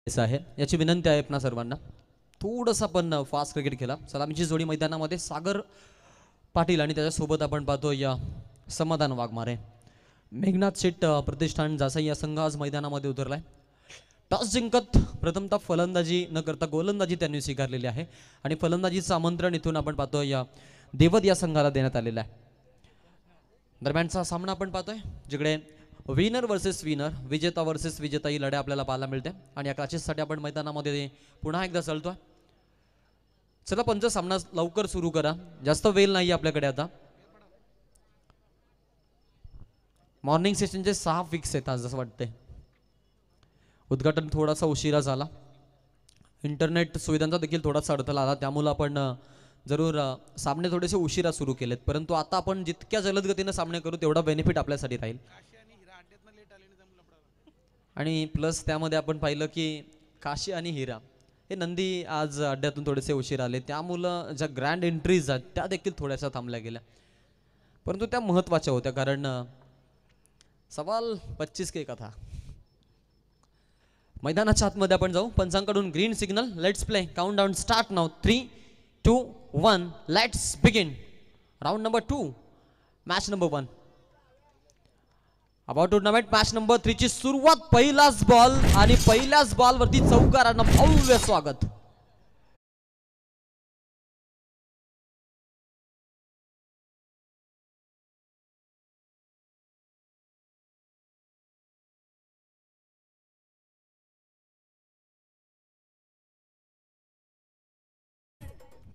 आहे याची विनंती आहे आपणा सर्वांना थोडंसं आपण फास्ट क्रिकेट खेळा. सलामीची जोडी मैदानामध्ये सागर पाटील आणि त्याच्यासोबत आपण पाहतो या समाधान वाघमारे. मेघनाथ शेट प्रतिष्ठान जासाई या संघ आज मैदानामध्ये उतरलाय. टॉस जिंकत प्रथमतः फलंदाजी न करता गोलंदाजी त्यांनी स्वीकारलेली आहे आणि फलंदाजीचं आमंत्रण इथून आपण पाहतो या देवद या संघाला देण्यात आलेलं आहे. दरम्यानचा सामना आपण पाहतोय जिकडे विनर वर्सेस विनर, विजेता वर्सेस विजेता ही लढाई आपल्याला पाहायला मिळते आणि या क्लासेससाठी आपण मैदानामध्ये पुन्हा एकदा चालतोय. चला पंच सामना लवकर सुरू करा, जास्त वेळ नाही आपल्याकडे. आता मॉर्निंग सेशनचे 6 फिक्स आहेत आज असं वाटतंय. उद्घाटन थोडासा उशिरा झाला, इंटरनेट सुविधांचा देखील थोडासा अडथळा आला, त्यामुळे आपण जरूर सामने थोडेसे उशिरा सुरू केलेत. परंतु आता आपण जितक्या जलद गतीने सामने करू तेवढा बेनिफिट आपल्यासाठी राहील. आणि प्लस त्यामध्ये आपण पाहिलं की काशी आणि हिरा हे नंदी आज अड्ड्यातून थोडेसे उशीर आले, त्यामुळं ज्या ग्रँड एंट्रीज आहेत त्या देखील थोड्याशा थांबल्या गेल्या, परंतु त्या महत्त्वाच्या होत्या. कारण सवाल 25 के कथा. मैदानाच्या आतमध्ये आपण जाऊ. पंचांकडून green signal. Let's play. Count down start now. 3, 2, 1. Let's begin. Round number 2, match number 1. About tournament match number 3 ची सुरुवात. पहिलाच बॉल आणि पहिल्याच बॉल वरती चौकारानं भव्य स्वागत.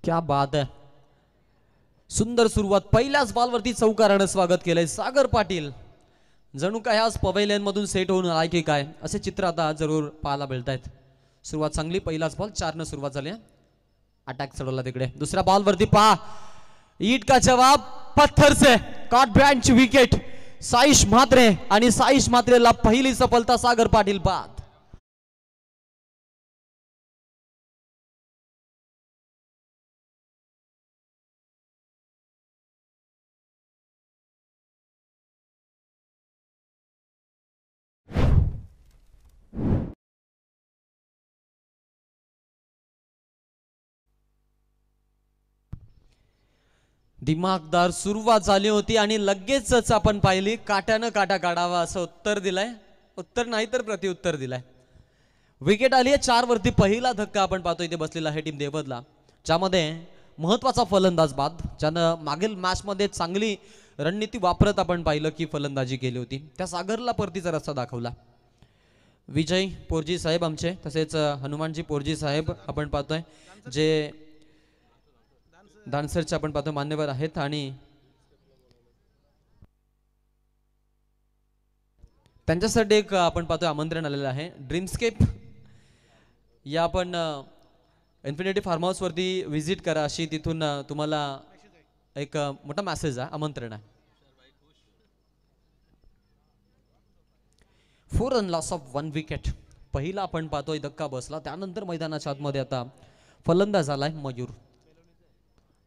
क्या बात आहे. सुंदर सुरुवात. पहिल्याच बॉल वरती चौकारानं स्वागत केलंय सागर पाटील. जणू काय आज पवेलियन मधून सेट होऊन आलाय की काय असे चित्र आता जरूर पाहायला मिळत आहेत. सुरुवात चांगली. पहिलाच बॉल 4 न सुरुवात झाली. अटॅक चढवला तिकडे. दुसऱ्या बॉल वरती पहा, ईट का जवाब पत्थर से. कॉट ब्रँच विकेट. साईश म्हात्रे आणि साईश म्हात्रेला पहिली सफलता सागर पाटील बाद. दिमागदार सुरुवात झाली होती आणि लगेचच आपण पाहिली काट्यानं काटा काढावा असं उत्तर दिलंय. उत्तर नाही तर प्रत्युत्तर दिलंय. विकेट आली आहे 4 वरती. पहिला धक्का आपण पाहतो इथे बसलेला आहे टीम देवदला, ज्यामध्ये महत्वाचा फलंदाज बाद, ज्यानं मागील मॅच मध्ये चांगली रणनीती वापरत आपण पाहिलं की फलंदाजी केली होती, त्या सागरला परतीचा रस्ता दाखवला. विजय पोरजी साहेब आमचे, तसेच हनुमानजी पोरजी साहेब आपण पाहतोय जे डान्सरचे आपण पाहतो मान्यवर आहेत आणि त्यांच्यासाठी एक आपण पाहतो आमंत्रण आलेलं आहे. ड्रीमस्केप या आपण इन्फिनिटी फार्म हाऊस वरती व्हिजिट करा अशी तिथून तुम्हाला एक मोठा मेसेज आहे, आमंत्रण आहे. 4 रन लॉस ऑफ 1 विकेट. पहिला आपण पाहतोय धक्का बसला, त्यानंतर मैदानाच्या आतमध्ये आता फलंदाज आलाय मयूर.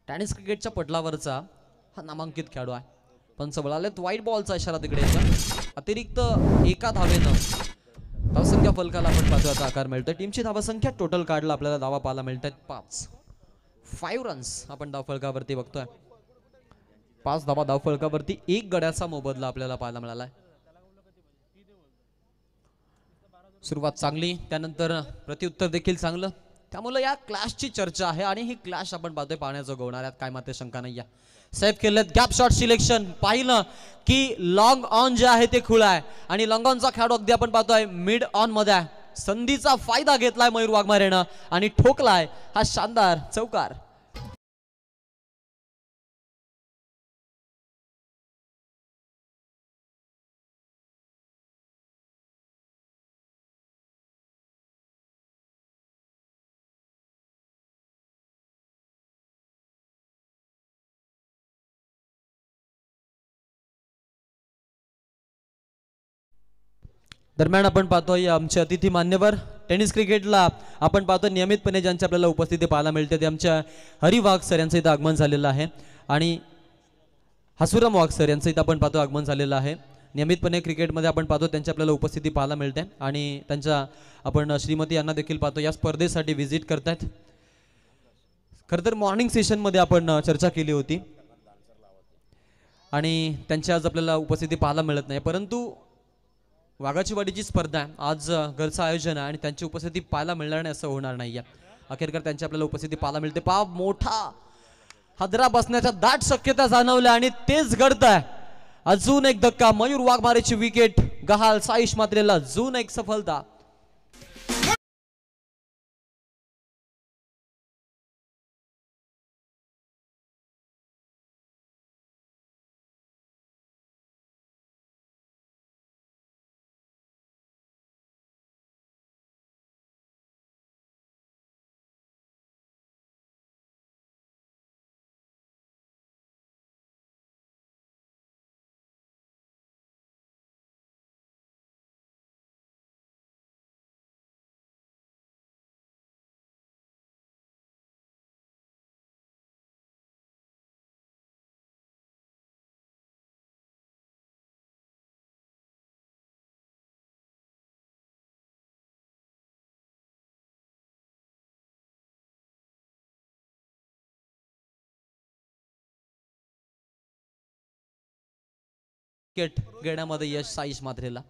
टेनिस क्रिकेटच्या पटलावरचा हा नामांकित खेळाडू आहे. पंच बळालेत. व्हाईट बॉलचा इशारा तिकडे. अतिरिक्त एका धावेनं धावसंख्या फलकाला आपण पाहतो आता आकार मिळतोय. टीमची धावसंख्या टोटल काढला आपल्याला धावा पाहायला मिळत आहेत 5 रन्स आपण धावफलकावरती बघतोय. 5 धावा धावफलकावरती. 1 गड्याचा मोबदला आपल्याला पाहायला मिळालाय. सुरुवात चांगली, त्यानंतर प्रत्युत्तर देखील चांगलं, त्यामुळे या क्लॅशची चर्चा आहे आणि ही क्लॅश आपण पाहतोय पाहण्याचं गवणार आहेत, काय मात्र शंका नाही. या सेफ केलेत. Gap shot selection. पाहिलं की लॉंग ऑन जे आहे ते खुलं आहे आणि लॉंग ऑनचा खेळाडू अगदी आपण पाहतोय मिड ऑन मध्ये आहे. संधीचा फायदा घेतलाय मयूर वाघमारेनं आणि ठोकलाय हा शानदार चौकार. दरम्यान आपण पाहतोय आमचे अतिथी मान्यवर टेनिस क्रिकेटला आपण पाहतो नियमितपणे ज्यांची आपल्याला उपस्थिती पाहायला मिळते ते आमच्या हरी वाघ सर यांचं इथं आगमन झालेलं आहे आणि हसुराम वाघ सर यांचं इथं आपण पाहतो आगमन झालेलं आहे. नियमितपणे क्रिकेटमध्ये आपण पाहतो त्यांची आपल्याला उपस्थिती पाहायला मिळते आणि त्यांच्या आपण श्रीमती यांना देखील पाहतो या स्पर्धेसाठी व्हिजिट करतायत. खरं तर मॉर्निंग सेशनमध्ये आपण चर्चा केली होती आणि त्यांची आज आपल्याला उपस्थिती पाहायला मिळत नाही, परंतु वाघाची वाडीची स्पर्धा आहे, आज घरचं आयोजन आहे आणि त्यांची उपस्थिती पाहायला मिळणार नाही असं होणार नाही आहे. अखेरकार त्यांची आपल्याला उपस्थिती पाहायला मिळते. मोठा हादरा बसण्याच्या दाट शक्यता जाणवल्या आणि तेच घडतंय. अजून एक धक्का, मयूर वाघमारेची विकेट गहाल, साईश मात्रेला अजून एक सफलता. विकेट घेण्यामध्ये यश साईश मात्रेला.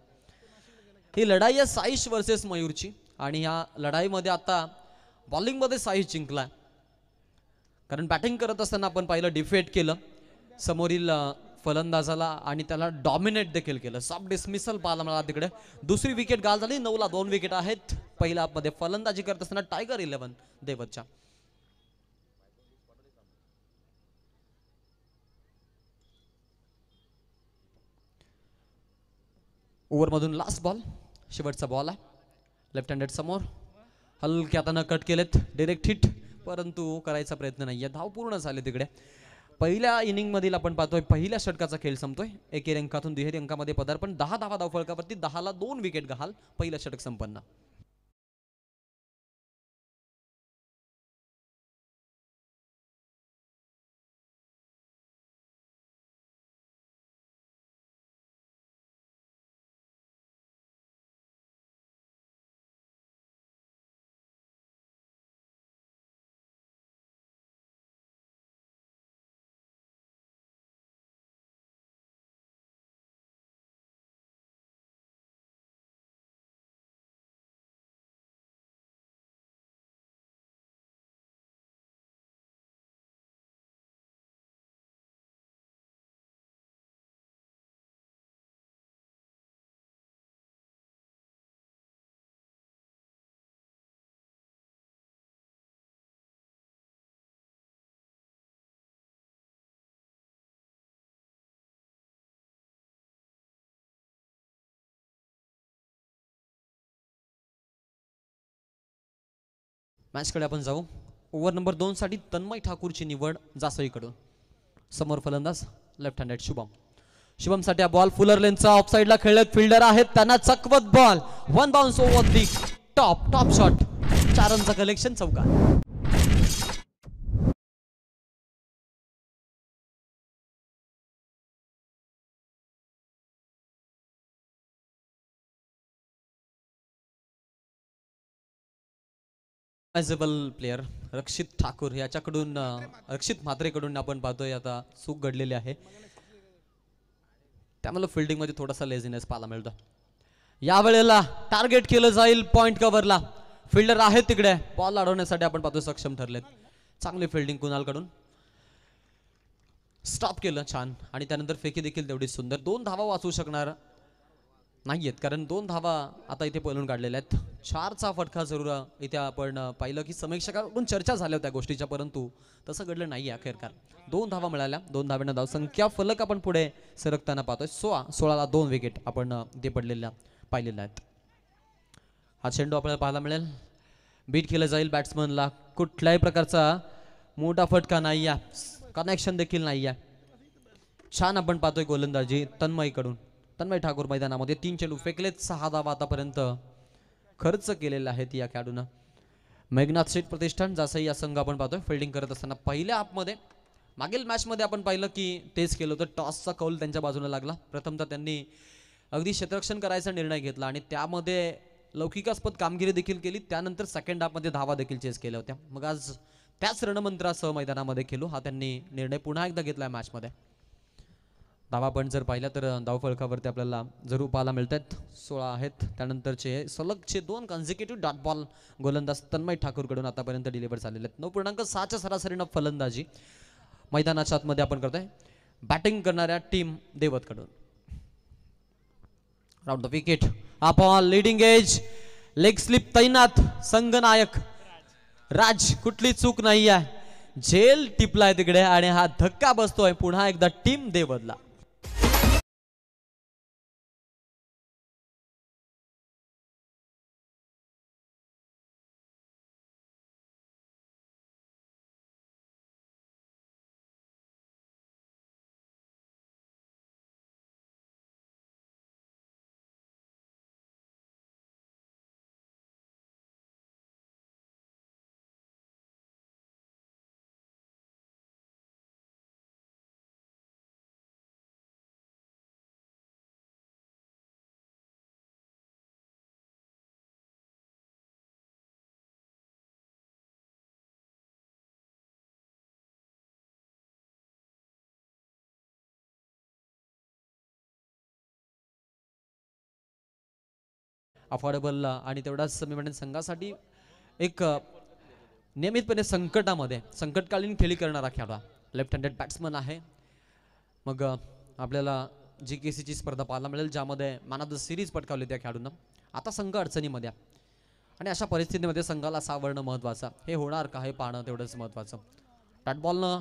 ही लढाई आहे साईश वर्सेस मयूरची आणि ह्या लढाईमध्ये आता बॉलिंगमध्ये साईश जिंकलाय, कारण बॅटिंग करत असताना आपण पाहिलं डिफेट केलं समोरील फलंदाजाला आणि त्याला डॉमिनेट देखील केलं. सब डिसमिसल पाहायला मला तिकडे. दुसरी विकेट गाल झाली. 9ला 2 विकेट आहेत. पहिल्या मध्ये फलंदाजी करत असताना टायगर 11 देवतच्या. ओव्हरमधून लास्ट बॉल, शेवटचा बॉल आहे. लेफ्ट हँडेड समोर हलक्या हातानं कट केलेत, डायरेक्ट हिट, परंतु करायचा प्रयत्न नाहीये. धाव पूर्ण झाले तिकडे. पहिल्या इनिंग मधील आपण पाहतोय पहिल्या षटकाचा खेळ संपतोय. एकेरी अंकातून दुहेरी अंकामध्ये पदार्पण. 10 धावा धावफलकावरती, 10ला 2 विकेट गहाल. पहिलं षटक संपन्न. मॅचकडे आपण जाऊ. ओव्हर नंबर 2 साठी तन्मय ठाकूरची निवड जासईकडून. समोर फलंदाज लेफ्ट हँडेड शुभम. शुभम साठी हा बॉल फुलर लेनचा ऑफ साइडला खेळत फिल्डर आहेत त्यांना चकवत ball. 1 bounce over the top shot. 4 रनचं कलेक्शन चौकार. प्लेयर रक्षित ठाकूर याच्याकडून रक्षित म्हात्रेकडून आपण पाहतोय आता चूक घडलेली आहे, त्यामुळे फिल्डिंग मध्ये थोडासा लेझीनेस पाहायला मिळतो. यावेळेला टार्गेट केलं जाईल पॉइंट कव्हरला. फिल्डर आहे तिकडे, बॉल अडवण्यासाठी आपण पाहतो सक्षम ठरलेत. चांगली फिल्डिंग कुणालकडून. स्टॉप केलं छान आणि त्यानंतर फेकी देखील तेवढी सुंदर. 2 धावा वाचू शकणार नाहीयेत कारण 2 धावा आता इथे पळून काढलेल्या आहेत. 4चा फटका जरूर इथे आपण पाहिलं की समीक्षकांकडून चर्चा झाल्या होत्या गोष्टीच्या, परंतु तसं घडलं नाही अखेरकार. 2 धावा मिळाल्या. 2 धाव्यांना धाव संख्या फलक आपण पुढे सरकताना पाहतोय. 16ला 2 विकेट आपण ते पडलेल्या पाहिलेल्या आहेत. हा चेंडू आपल्याला पाहायला मिळेल. बीट केलं जाईल बॅट्समनला. कुठल्याही प्रकारचा मोठा फटका नाही आहे, कनेक्शन देखील नाही आहे. छान आपण पाहतोय गोलंदाजी तन्मयकडून. तन्मय ठाकूर मैदानामध्ये 3 चेंडू फेकलेत. 6 धावा आतापर्यंत खर्च केलेले आहेत या खेळाडूनं. मेघनाथ शेठ प्रतिष्ठान जासई या संघ आपण पाहतोय फिल्डिंग करत असताना पहिल्या हाफमध्ये मागील मॅचमध्ये आपण पाहिलं की तेच केलं होतं. टॉसचा कौल त्यांच्या बाजूला लागला. प्रथमतः त्यांनी अगदी क्षेत्ररक्षण करायचा निर्णय घेतला आणि त्यामध्ये लौकिकास्पद कामगिरी देखील केली. त्यानंतर सेकंड हाफमध्ये धावा देखील चेस केल्या होत्या. मग आज त्याच रणमंत्रासह मैदानामध्ये खेळू हा त्यांनी निर्णय पुन्हा एकदा घेतला मॅचमध्ये. धावा पण जर पाहिल्या तर धावफलकावरती आपल्याला जरूर पाहायला मिळत आहेत. 16 आहेत. त्यानंतरचे सलगचे 2 कन्झिक्युटिव्ह डॉट बॉल गोलंदाज तन्मय ठाकूरकडून आतापर्यंत डिलिव्हर झालेले आहेत. 9.6च्या सरासरीनं फलंदाजी मैदानाच्या आतमध्ये आपण करतोय. बॅटिंग करणाऱ्या टीम देवतकडून. Round the wicket. हा ball leading edge leg slip तैनात संघनायक राज. कुठली चूक नाही आहे. झेल टिपलाय तिकडे आणि हा धक्का बसतोय पुन्हा एकदा टीम देवतला. अफोर्डेबल आणि तेवढाच मी म्हणेन संघासाठी एक नियमितपणे संकटकालीन खेळी करणारा खेळाडू. लेफ्ट हँडेड बॅट्समन आहे. मग आपल्याला GKCची स्पर्धा पाहायला मिळेल ज्यामध्ये मॅन ऑफ द सिरीज पटकावली त्या खेळाडूंना. आता संघ अडचणीमध्ये आणि अशा परिस्थितीमध्ये संघाला सावरणं महत्त्वाचं. हे होणार का हे पाहणं तेवढंच महत्त्वाचं. डॉट बॉलनं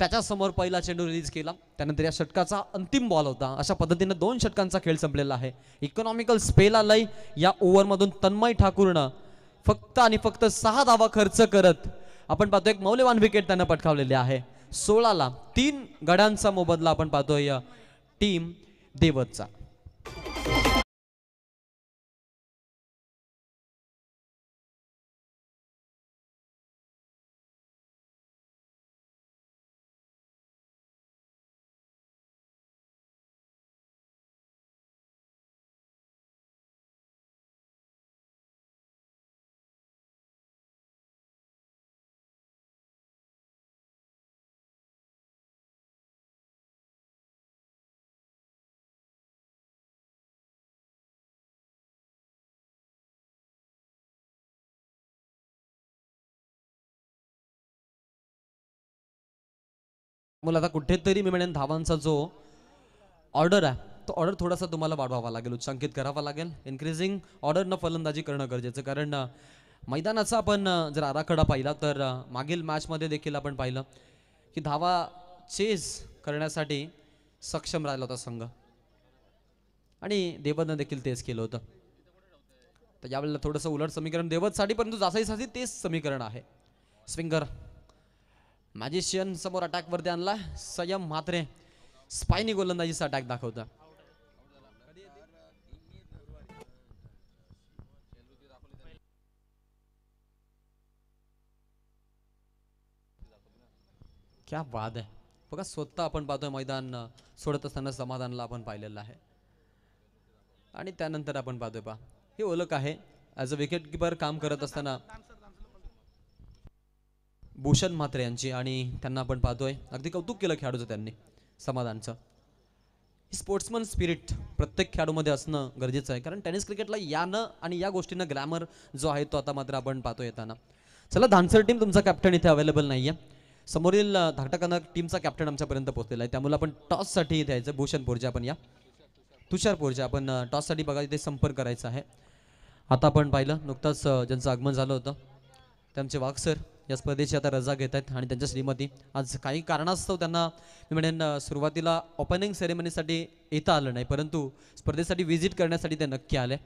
त्याच्यासमोर पहिला चेंडू रिलीज केला. त्यानंतर या षटकाचा अंतिम बॉल होता. अशा पद्धतीने 2 षटकांचा खेळ संपलेला आहे. इकॉनॉमिकल स्पेल आलाय या ओव्हरमधून तन्मय ठाकूरनं फक्त आणि फक्त 6 धावा खर्च करत आपण पाहतो एक मौल्यवान विकेट त्यानं पटकावलेली आहे. 16ला 3 गड्यांचा मोबदला आपण पाहतोय टीम देवतचा. मला आता कुठेतरी मी म्हणेन धावांचा जो ऑर्डर आहे तो ऑर्डर थोडासा तुम्हाला वाढवावा लागेल, उच्चांकित करावा लागेल. इन्क्रीजिंग ऑर्डरनं फलंदाजी करणं गरजेचं. कारण मैदानाचा आपण जर आराखडा पाहिला तर मागील मॅचमध्ये देखील आपण पाहिलं की धावा चेस करण्यासाठी सक्षम राहिला होता संघ आणि देवतनं देखील तेच केलं होतं. तर यावेळेला थोडंसं उलट समीकरण देवतसाठी, परंतु जासाईसाठी तेच समीकरण आहे. स्विंगर मॅजिशियन समोर अटॅक वरती आणला. संयम म्हात्रे स्पायनी गोलंदाजीचा अटॅक दाखवता. क्या बात आहे. बघा स्वतः आपण पाहतोय मैदान सोडत असताना समाधानला आपण पाहिलेलं आहे आणि त्यानंतर आपण पाहतोय पहा हे ओळख आहे ॲज अ विकेट किपर काम करत असताना भूषण म्हात्रे यांची आणि त्यांना आपण पाहतोय अगदी कौतुक केलं खेळाडूचं त्यांनी समाधानचं. स्पोर्ट्समन स्पिरिट प्रत्येक खेळाडूमध्ये असणं गरजेचं आहे कारण टेनिस क्रिकेटला यानं आणि या गोष्टीनं ग्लॅमर जो आहे तो आता मात्र आपण पाहतो येताना. चला धानसर टीम तुमचा कॅप्टन इथे अवेलेबल नाही आहे. समोरील धाकटाकाना टीमचा कॅप्टन आमच्यापर्यंत पोहोचलेला आहे त्यामुळे आपण टॉससाठी द्यायचं. भूषण पोरजे आपण या तुषार पोरजे आपण टॉससाठी बघा इथे संपर्क करायचा आहे. आता आपण पाहिलं नुकताच ज्यांचं आगमन झालं होतं त्यांचे वाघ सर या स्पर्धेची आता रजा घेत आहेत आणि त्यांच्या श्रीमती आज काही कारणास्तव त्यांना मी म्हणेन सुरुवातीला ओपनिंग सेरेमनीसाठी येता आलं नाही परंतु स्पर्धेसाठी व्हिजिट करण्यासाठी ते नक्की आले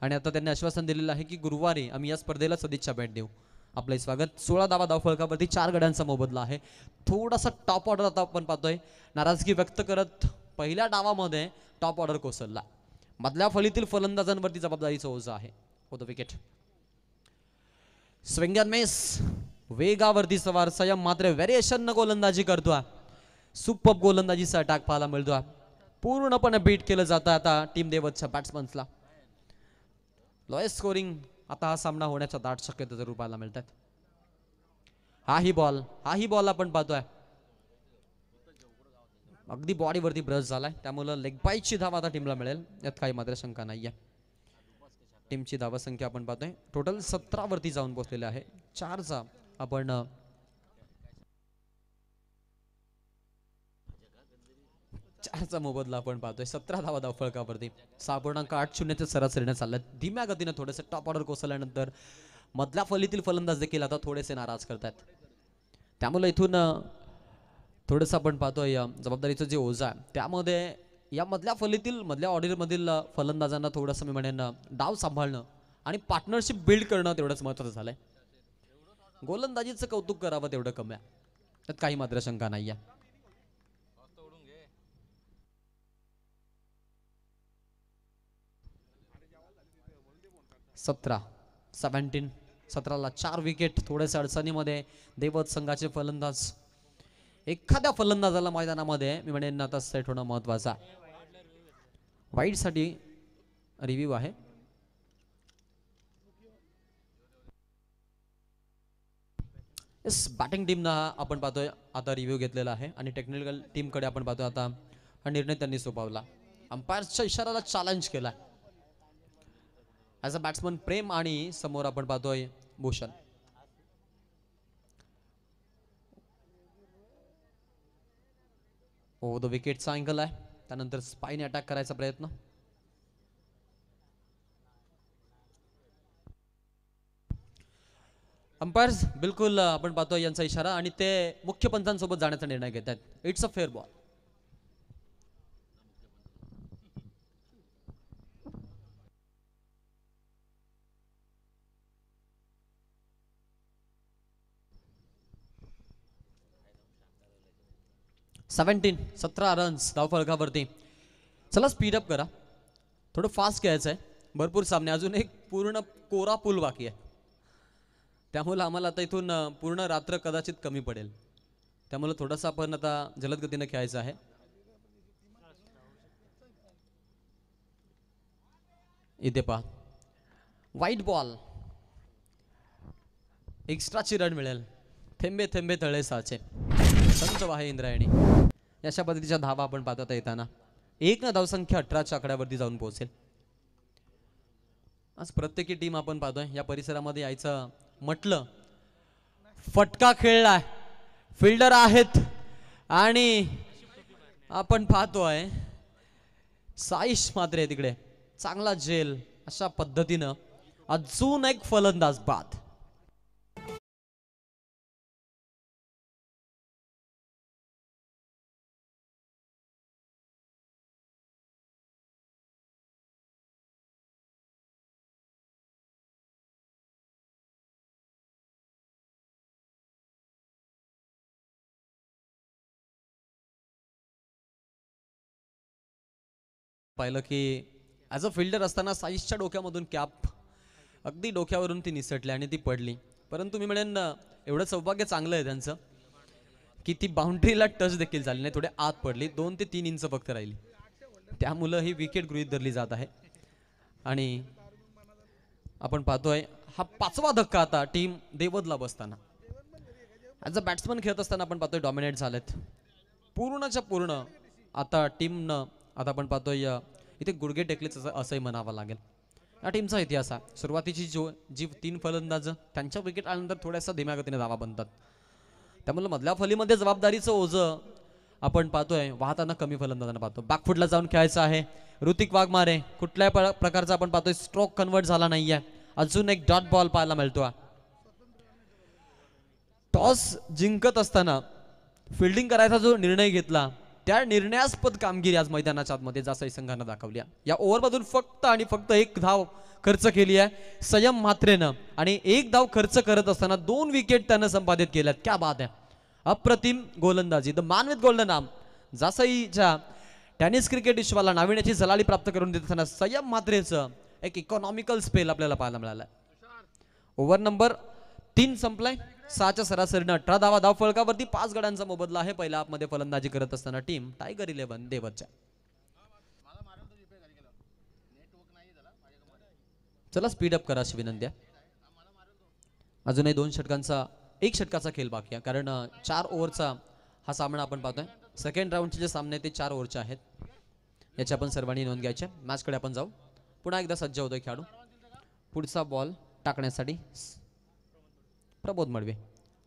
आणि आता त्यांनी आश्वासन दिलेलं आहे की गुरुवारी आम्ही या स्पर्धेला सदिच्छा भेट देऊ. आपलं स्वागत. 16 धावफलकावरती 4 गड्यांचा मोबदला आहे. थोडासा टॉप ऑर्डर आता आपण पाहतोय. नाराजगी व्यक्त करत पहिल्या डावामध्ये टॉप ऑर्डर कोसळला. मधल्या फळीतील फलंदाजांवरती जबाबदारीचं ओझं आहे. होतं विकेट. स्विंग अँड मिस वेगावरती सवार संयम मात्र व्हेरिएशन न गोलंदाजी करतोय. सुपर गोलंदाजीचा अटॅक पाहायला मिळतोय. पूर्णपणे बीट केलं जातं आता टीम देवतच्या बॅट्समन्सला. लोएस्ट स्कोरिंग आता हा सामना होण्याच्या दाट शक्यता जरूर पाहायला मिळतात. हाही बॉल आपण पाहतोय अगदी बॉडीवरती ब्रश झालाय, त्यामुळे लेग बाईटची धाव आता टीमला मिळेल, यात काही मात्र शंका नाहीये. टीमची धावसंख्या आपण पाहतोय टोटल 17 वरती जाऊन पोहोचलेले आहे. 4चा आपण चारचा मोबदला आपण पाहतोय. 17 धावा धावफलकावरती 6.80च्या सरासरीने चालल्यात. धीम्या गतीने थोडेसे टॉप ऑर्डर कोसळल्यानंतर मधल्या फलीतील फलंदाज देखील आता थोडेसे नाराज करतात. त्यामुळे इथून थोडंसं आपण पाहतोय जबाबदारीचं जे ओझं आहे त्यामध्ये या मधल्या फलीतील मधल्या ऑर्डरमधील फलंदाजांना थोडंसं मी म्हणेन डाव सांभाळणं आणि पार्टनरशिप बिल्ड करणं तेवढंच महत्त्वाचं झालंय. गोलंदाजीचं कौतुक करावं तेवढं कमी आहे, त्यात काही मात्र शंका नाही आहे. 17ला 4 विकेट. थोडेसे अडचणीमध्ये देवत संघाचे फलंदाज. एखाद्या फलंदाजाला मैदानामध्ये मी म्हणेन आता सेट होणं महत्वाचं आहे. वाईड साठी रिव्ह्यू आहे. बॅटिंग टीमना आपण पाहतोय आता रिव्ह्यू घेतलेला आहे आणि टेक्निकल टीमकडे आपण पाहतोय आता हा निर्णय त्यांनी सोपवला. अंपायरच्या इशाराला चॅलेंज केला ॲज अ बॅट्समन प्रेम आणि समोर आपण पाहतोय भूषण. द विकेटचा अँगल आहे, त्यानंतर स्पाईने अटॅक करायचा प्रयत्न. अंपायर्स बिलकुल आपण पाहतोय यांचा इशारा आणि ते मुख्य पंचांसोबत जाण्याचा निर्णय घेत आहेत. It's a fair ball. सतरा रन्स धावफलकावरती. चला स्पीडअप करा, थोडं फास्ट खेळायचं आहे. भरपूर सामने, अजून एक पूर्ण कोरा पूल बाकी आहे, त्यामुळे आम्हाला आता इथून पूर्ण रात्र कदाचित कमी पडेल. त्यामुळे थोडंसं आपण आता जलद गतीने खेळायचं आहे. इथे पहा वाईट बॉल, एक्स्ट्राची रन मिळेल. थेंबे थेंबे तळे साचे, संच वाहे इंद्रायणी. अशा पद्धतीच्या धावा आपण पाहता येताना एक ना धावसंख्या 18च्या आकड्यावरती जाऊन पोहोचेल. आज प्रत्येकी टीम आपण पाहतोय या परिसरामध्ये यायचं म्हटलं फटका खेळलाय, फिल्डर आहेत आणि आपण पाहतोय साईश मात्रे तिकडे चांगला झेल. अशा पद्धतीनं अजून एक फलंदाज बाद. पाहिलं की ॲज अ फिल्डर असताना साईशच्या डोक्यामधून कॅप अगदी डोक्यावरून ती निसटली आणि ती पडली. परंतु मी म्हणेन एवढं सौभाग्य चांगलं आहे त्यांचं की ती बाउंड्रीला टच देखील झाली नाही, थोडे आत पडली. 2 ते 3 इंच फक्त राहिली, त्यामुळं ही विकेट गृहीत धरली जात आहे. आणि आपण पाहतोय हा 5वा धक्का आता टीम देवदला बसताना. ॲज अ बॅट्समन खेळत असताना आपण पाहतोय डॉमिनेट झालेत पूर्णच्या पूर्ण. आता टीमनं आता आपण पाहतोय इथे गुडघे टेकलेच असंही म्हणावं लागेल. या टीमचा इतिहास आहे. सुरुवातीची जी 3 फलंदाज त्यांच्या विकेट आल्यानंतर थोड्यासा धीम्या गतीने धावा बनतात, त्यामुळे मधल्या फलीमध्ये जबाबदारीचं ओझं आपण पाहतोय वाहताना कमी फलंदाजांना पाहतो. बॅकफुटला जाऊन खेळायचं आहे. ऋतिक वाघमारे कुठल्याही प्रकारचा आपण पाहतोय स्ट्रोक कन्वर्ट झाला नाहीये. अजून एक डॉट बॉल पाहायला मिळतो. टॉस जिंकत असताना फिल्डिंग करायचा जो निर्णय घेतला त्या निर्णयास्पद कामगिरी आज मैदानाच्या आतमध्ये जासाई संघानं दाखवली. या ओव्हरमधून फक्त आणि फक्त 1 धाव खर्च केली आहे संयम म्हात्रेनं आणि 1 धाव खर्च करत असताना 2 विकेट त्यानं संपादित केल्यात. क्या बात आहे, अप्रतिम गोलंदाजी. The man with golden arm. जासाईच्या टेनिस क्रिकेट विश्वाला नाविन्याची झलाळी प्राप्त करून देत असताना संयम म्हात्रेचं एक इकॉनॉमिकल स्पेल आपल्याला पाहायला मिळाला. ओव्हर नंबर 3 संपलाय. 6च्या सरासरीनं 18 धावा धावफलकावरती 5 गड्यांचा मोबदला आहे. पहिल्या हाफमध्ये फलंदाजी करत असताना टीम टायगर 11 देवतच्या. चला स्पीड अप करा अशी विनंती आहे. अजूनही 2 षटकांचा 1 षटकाचा खेळ बाकी आहे, कारण 4 ओव्हरचा हा सामना आपण पाहतोय. सेकंड राऊंडचे जे सामने ते 4 ओव्हरचे आहेत. याची आपण सर्वांनी नोंद घ्यायची. मॅचकडे आपण जाऊ. पुन्हा एकदा सज्ज होतोय खेळाडू. पुढचा बॉल टाकण्यासाठी प्रबोध मडवे.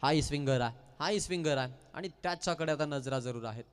हाही स्विंगर आहे, हाही स्विंगर आहे आणि त्याच्याकडे आता नजरा जरूर आहेत.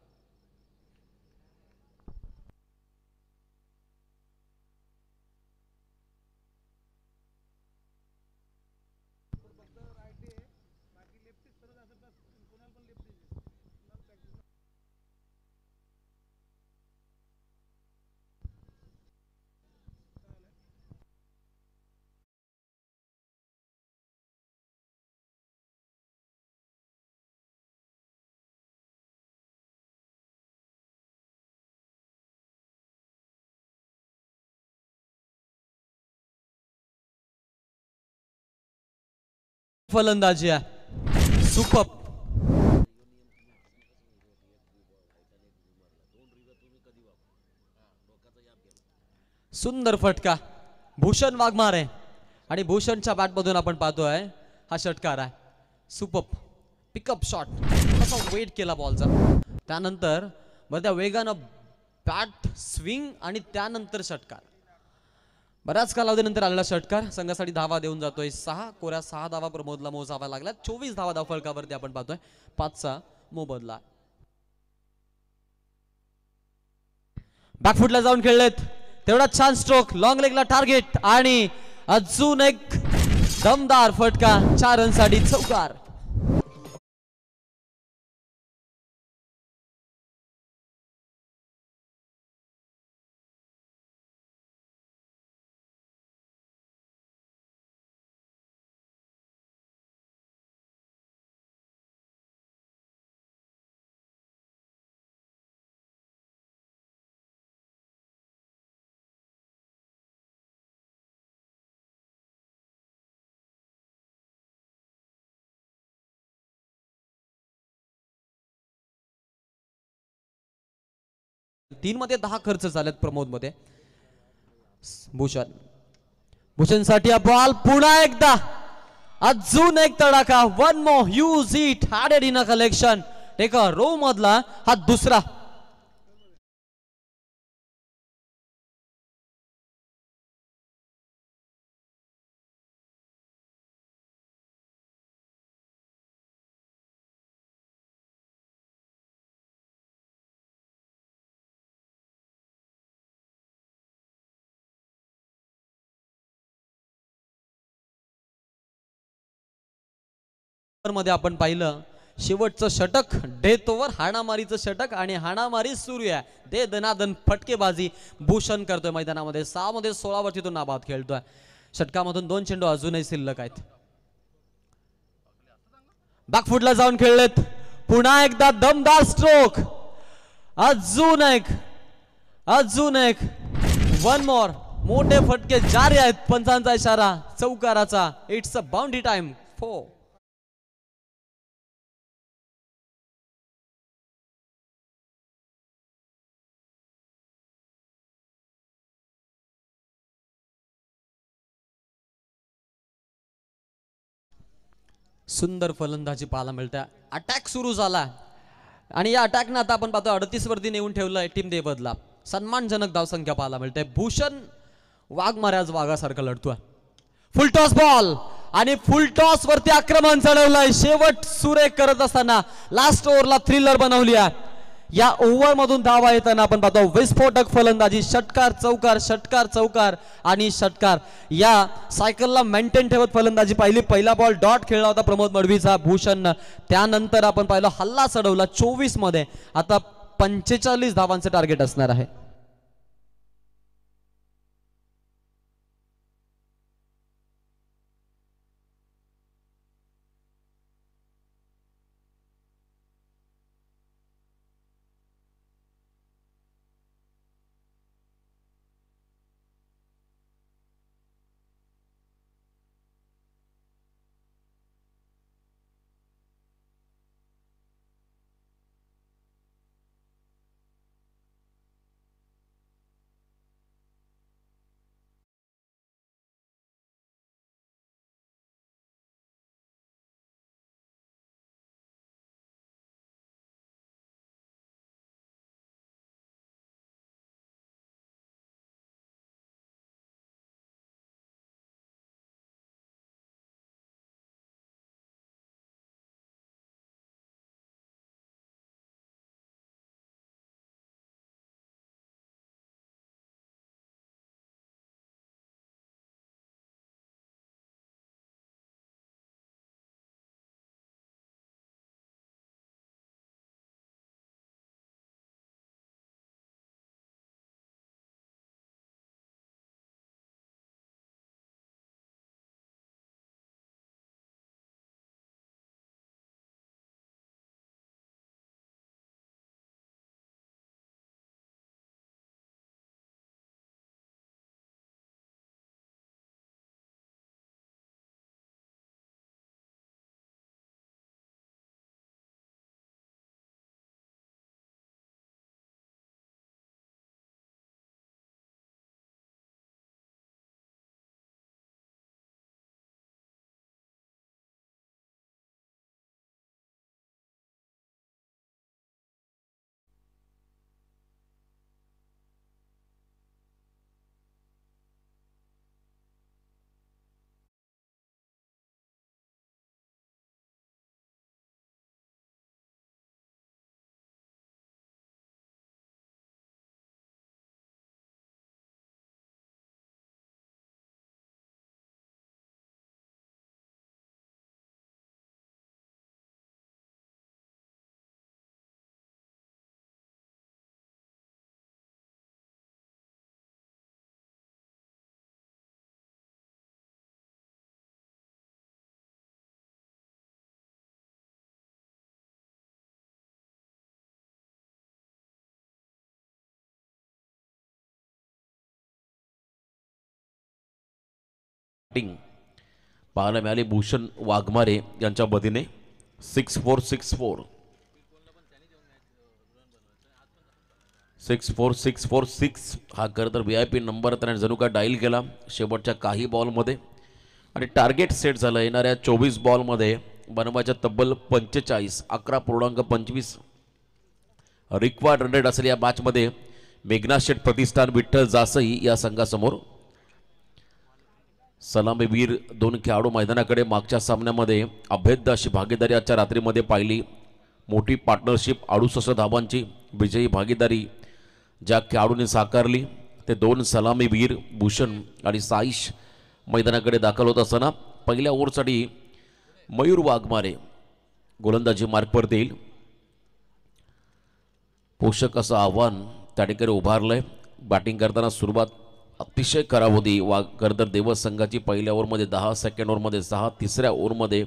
फलंदाजी आहे सुपर. सुंदर फटका भूषण वाघमारे आणि भूषणच्या बॅटमधून आपण पाहतोय हा षटकार आहे. सुपर पिकअप शॉट, कसा वेट केला बॉलचा, त्यानंतर त्या वेगानं बॅट स्विंग आणि त्यानंतर षटकार. बऱ्याच कालावधीनंतर आलेला षटकार. संघासाठी धावा देऊन जातोय 6 धावा प्रमोदला मोजावा लागला. 24 धावा धावफलकावरती आपण पाहतोय. 5चा मोबदला. बॅकफुटला जाऊन खेळलेत, तेवढा छान स्ट्रोक, लॉंग लेगला टार्गेट आणि अजून एक दमदार फटका. 4 रनसाठी चौकार. तीन मध्ये 10 खर्च झालेत प्रमोद मध्ये. भूषण, भूषणसाठी बॉल पुन्हा एकदा, अजून एक तडाखा. One more use it added in a collection. Take a row मधला हा दुसरा. मध्ये आपण पाहिलं शेवटचं षटक, डेथ ओव्हर, हाणामारीचं षटक आणि हाणामारी सुरू आहे. दे दनादन फटकेबाजी भूषण करतोय मैदानामध्ये. 6 मध्ये 16 वरती तो नाबाद खेळतोय. षटकामधून 2 चेंडू अजूनही शिल्लक आहेत. बॅकफुटला जाऊन खेळलेत, पुन्हा एकदा दमदार स्ट्रोक, अजून एक वन मोर. मोठे फटके जारी आहेत. पंचांचा इशारा चौकाराचा. It's a boundary time 4. सुंदर फलंदाजी पाहायला मिळते. अटॅक सुरू झाला आणि या अटॅकनं आता आपण पाहतो 38 वरती नेऊन ठेवलंय टीम देवदला. सन्मानजनक धावसंख्या पाहायला मिळते. भूषण वाघमारे आज वाघासारखं लढतोय. फुल टॉस बॉल आणि फुल टॉस वरती आक्रमण चढवलंय. शेवट सुरेख करत असताना लास्ट ओव्हरला थ्रिलर बनवली आहे. या ओव्हर मधून धावा येताना आपण पाहतो विस्फोटक फलंदाजी. षटकार चौकार, षटकार चौकार आणि षटकार. या सायकलला मेंटेन ठेवत फलंदाजी पाहिली. पहिला बॉल डॉट खेळला होता प्रमोद मडवीचा भूषणनं. त्यानंतर आपण पाहिलं हल्ला चढवला 24 मध्ये. आता 45 धावांचं टार्गेट असणार आहे. बॅटिंग पाहायला मिळाली भूषण वाघमारे यांच्या वतीने 6-4 6-4 हा खरं तर VIP नंबर त्याने जणू का डायल केला शेवटच्या काही बॉलमध्ये आणि टार्गेट सेट झालं येणाऱ्या 24 बॉलमध्ये बनवायच्या तब्बल 45 11.25 रिक्वायर्ड रन रेट असेल या मॅचमध्ये मेघना शेठ प्रतिष्ठान विठ्ठल जासई या संघासमोर सलामीवीर दोन खेळाडू मैदानाकडे मागच्या सामन्यामध्ये अभेद्य अशी भागीदारी आजच्या रात्रीमध्ये पाहिली मोठी पार्टनरशिप 68 धावांची विजयी भागीदारी ज्या खेळाडूंनी साकारली ते दोन सलामीवीर भूषण आणि साईश मैदानाकडे दाखल होत असताना पहिल्या ओव्हरसाठी मयूर वाघमारे गोलंदाजी मार्कवरती येईल पोषक असं आव्हान त्या ठिकाणी उभारलंय बॅटिंग करताना सुरुवात अतिशय खराब होती खरं देवस संघाची पहिल्या ओव्हरमध्ये 10 सेकंड ओव्हरमध्ये 6 तिसऱ्या ओव्हरमध्ये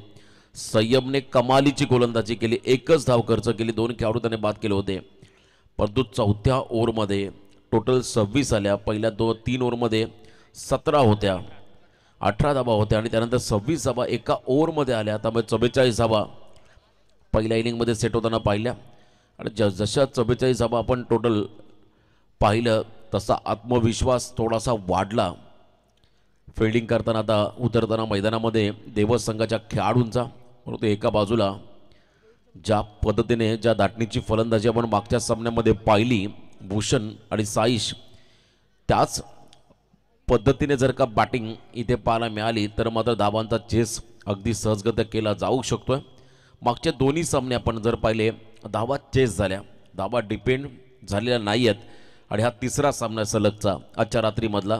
संयमने कमालीची गोलंदाजी केली एकच धाव खर्च केली दोन खेळाडू त्याने बाद केले होते परंतु चौथ्या ओव्हरमध्ये टोटल 26 आल्या पहिल्या 3 ओव्हरमध्ये 17 होत्या 18 धावा होत्या आणि त्यानंतर 26 धावा एका ओव्हरमध्ये आल्या त्यामुळे 44 धावा पहिल्या इनिंगमध्ये सेट होताना पाहिल्या आणि जशा 44 धावा आपण टोटल पाहिलं तसा आत्मविश्वास थोडासा वाढला फिल्डिंग करताना आता उतरताना मैदानामध्ये देवस संघाच्या खेळाडूंचा परंतु एका बाजूला ज्या पद्धतीने ज्या दाटणीची फलंदाजी आपण मागच्या सामन्यामध्ये पाहिली भूषण आणि साईश त्याच पद्धतीने जर का बॅटिंग इथे पाहायला मिळाली तर मात्र धावांचा चेस अगदी सहजगत्या केला जाऊ शकतोय मागच्या दोन्ही सामने आपण जर पाहिले धावा चेस झाल्या धावा डिपेंड झालेल्या नाही आहेत आणि हा तिसरा सामना सलगचा आजच्या रात्रीमधला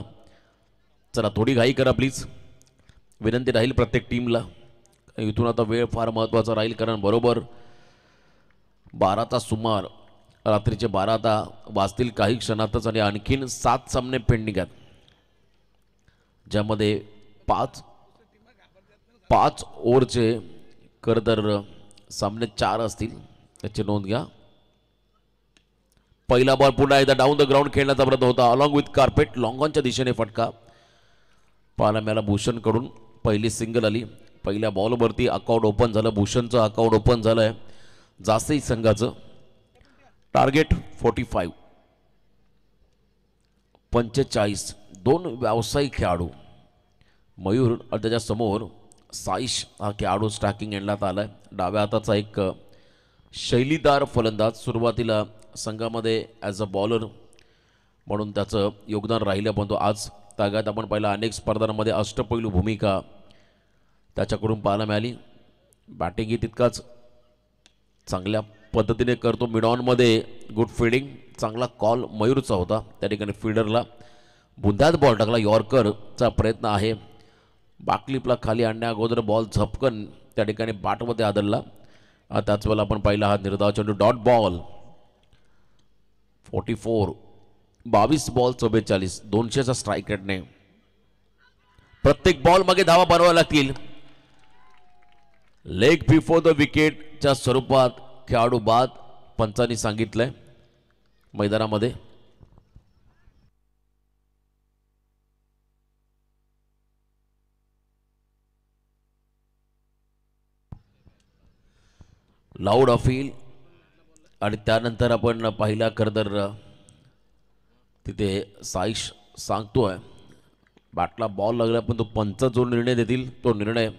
चला थोडी घाई करा प्लीज विनंती राहील प्रत्येक टीमला इथून आता वेळ फार महत्त्वाचा राहील कारण बरोबर 12चा सुमार रात्रीचे 12 आता वाजतील काही क्षणातच आणि आणखीन 7 सामने पेंडिंग आहेत ज्यामध्ये 5 ओव्हरचे खरं सामने 4 असतील त्याची नोंद घ्या पहिला बॉल पुन्हा एकदा डाऊन द ग्राउंड खेळण्याचा प्रयत्न होता अलॉंग विथ कार्पेट लॉंग ऑनच्या दिशेने फटका पाहायला मिळाला भूषणकडून पहिली सिंगल आली पहिल्या बॉलवरती अकाउंट ओपन झालं भूषणचं अकाउंट ओपन झालंय जासई संघाचं टार्गेट 45 दोन व्यावसायिक खेळाडू मयूर आणि त्याच्या समोर साईश हा खेळाडू स्टॅकिंग एंडला आलाय डाव्या हाताचा एक शैलीदार फलंदाज सुरुवातीला संघामध्ये ॲज अ बॉलर म्हणून त्याचं योगदान राहिलं पण तो आज तागात आपण पाहिला अनेक स्पर्धांमध्ये अष्टपैलू भूमिका त्याच्याकडून पाहायला मिळाली बॅटिंग ही तितकाच चांगल्या पद्धतीने करतो मिडॉनमध्ये गुड फिल्डिंग चांगला कॉल मयूरचा होता त्या ठिकाणी फिल्डरला बुंध्यात बॉल टाकला यॉर्करचा प्रयत्न आहे बाकलिपला खाली आणण्या अगोदर बॉल झपकन त्या ठिकाणी बॅटमध्ये आदळला त्याच वेळेला आपण पाहिला हा निर्धाव चेंडू डॉट बॉल 22 बॉल 44 200चा स्ट्राईक रेटने प्रत्येक बॉल मागे धावा बनवाव्या लागतील लेग बिफोर द विकेटच्या स्वरूपात खेळाडू बाद पंचांनी सांगितलंय मैदानामध्ये लाऊड अपील आणि त्यानंतर आपण पाहिला खरं तिथे साईश सांगतोय बॅटला बॉल लागला पण तो पंच जो निर्णय देतील तो निर्णय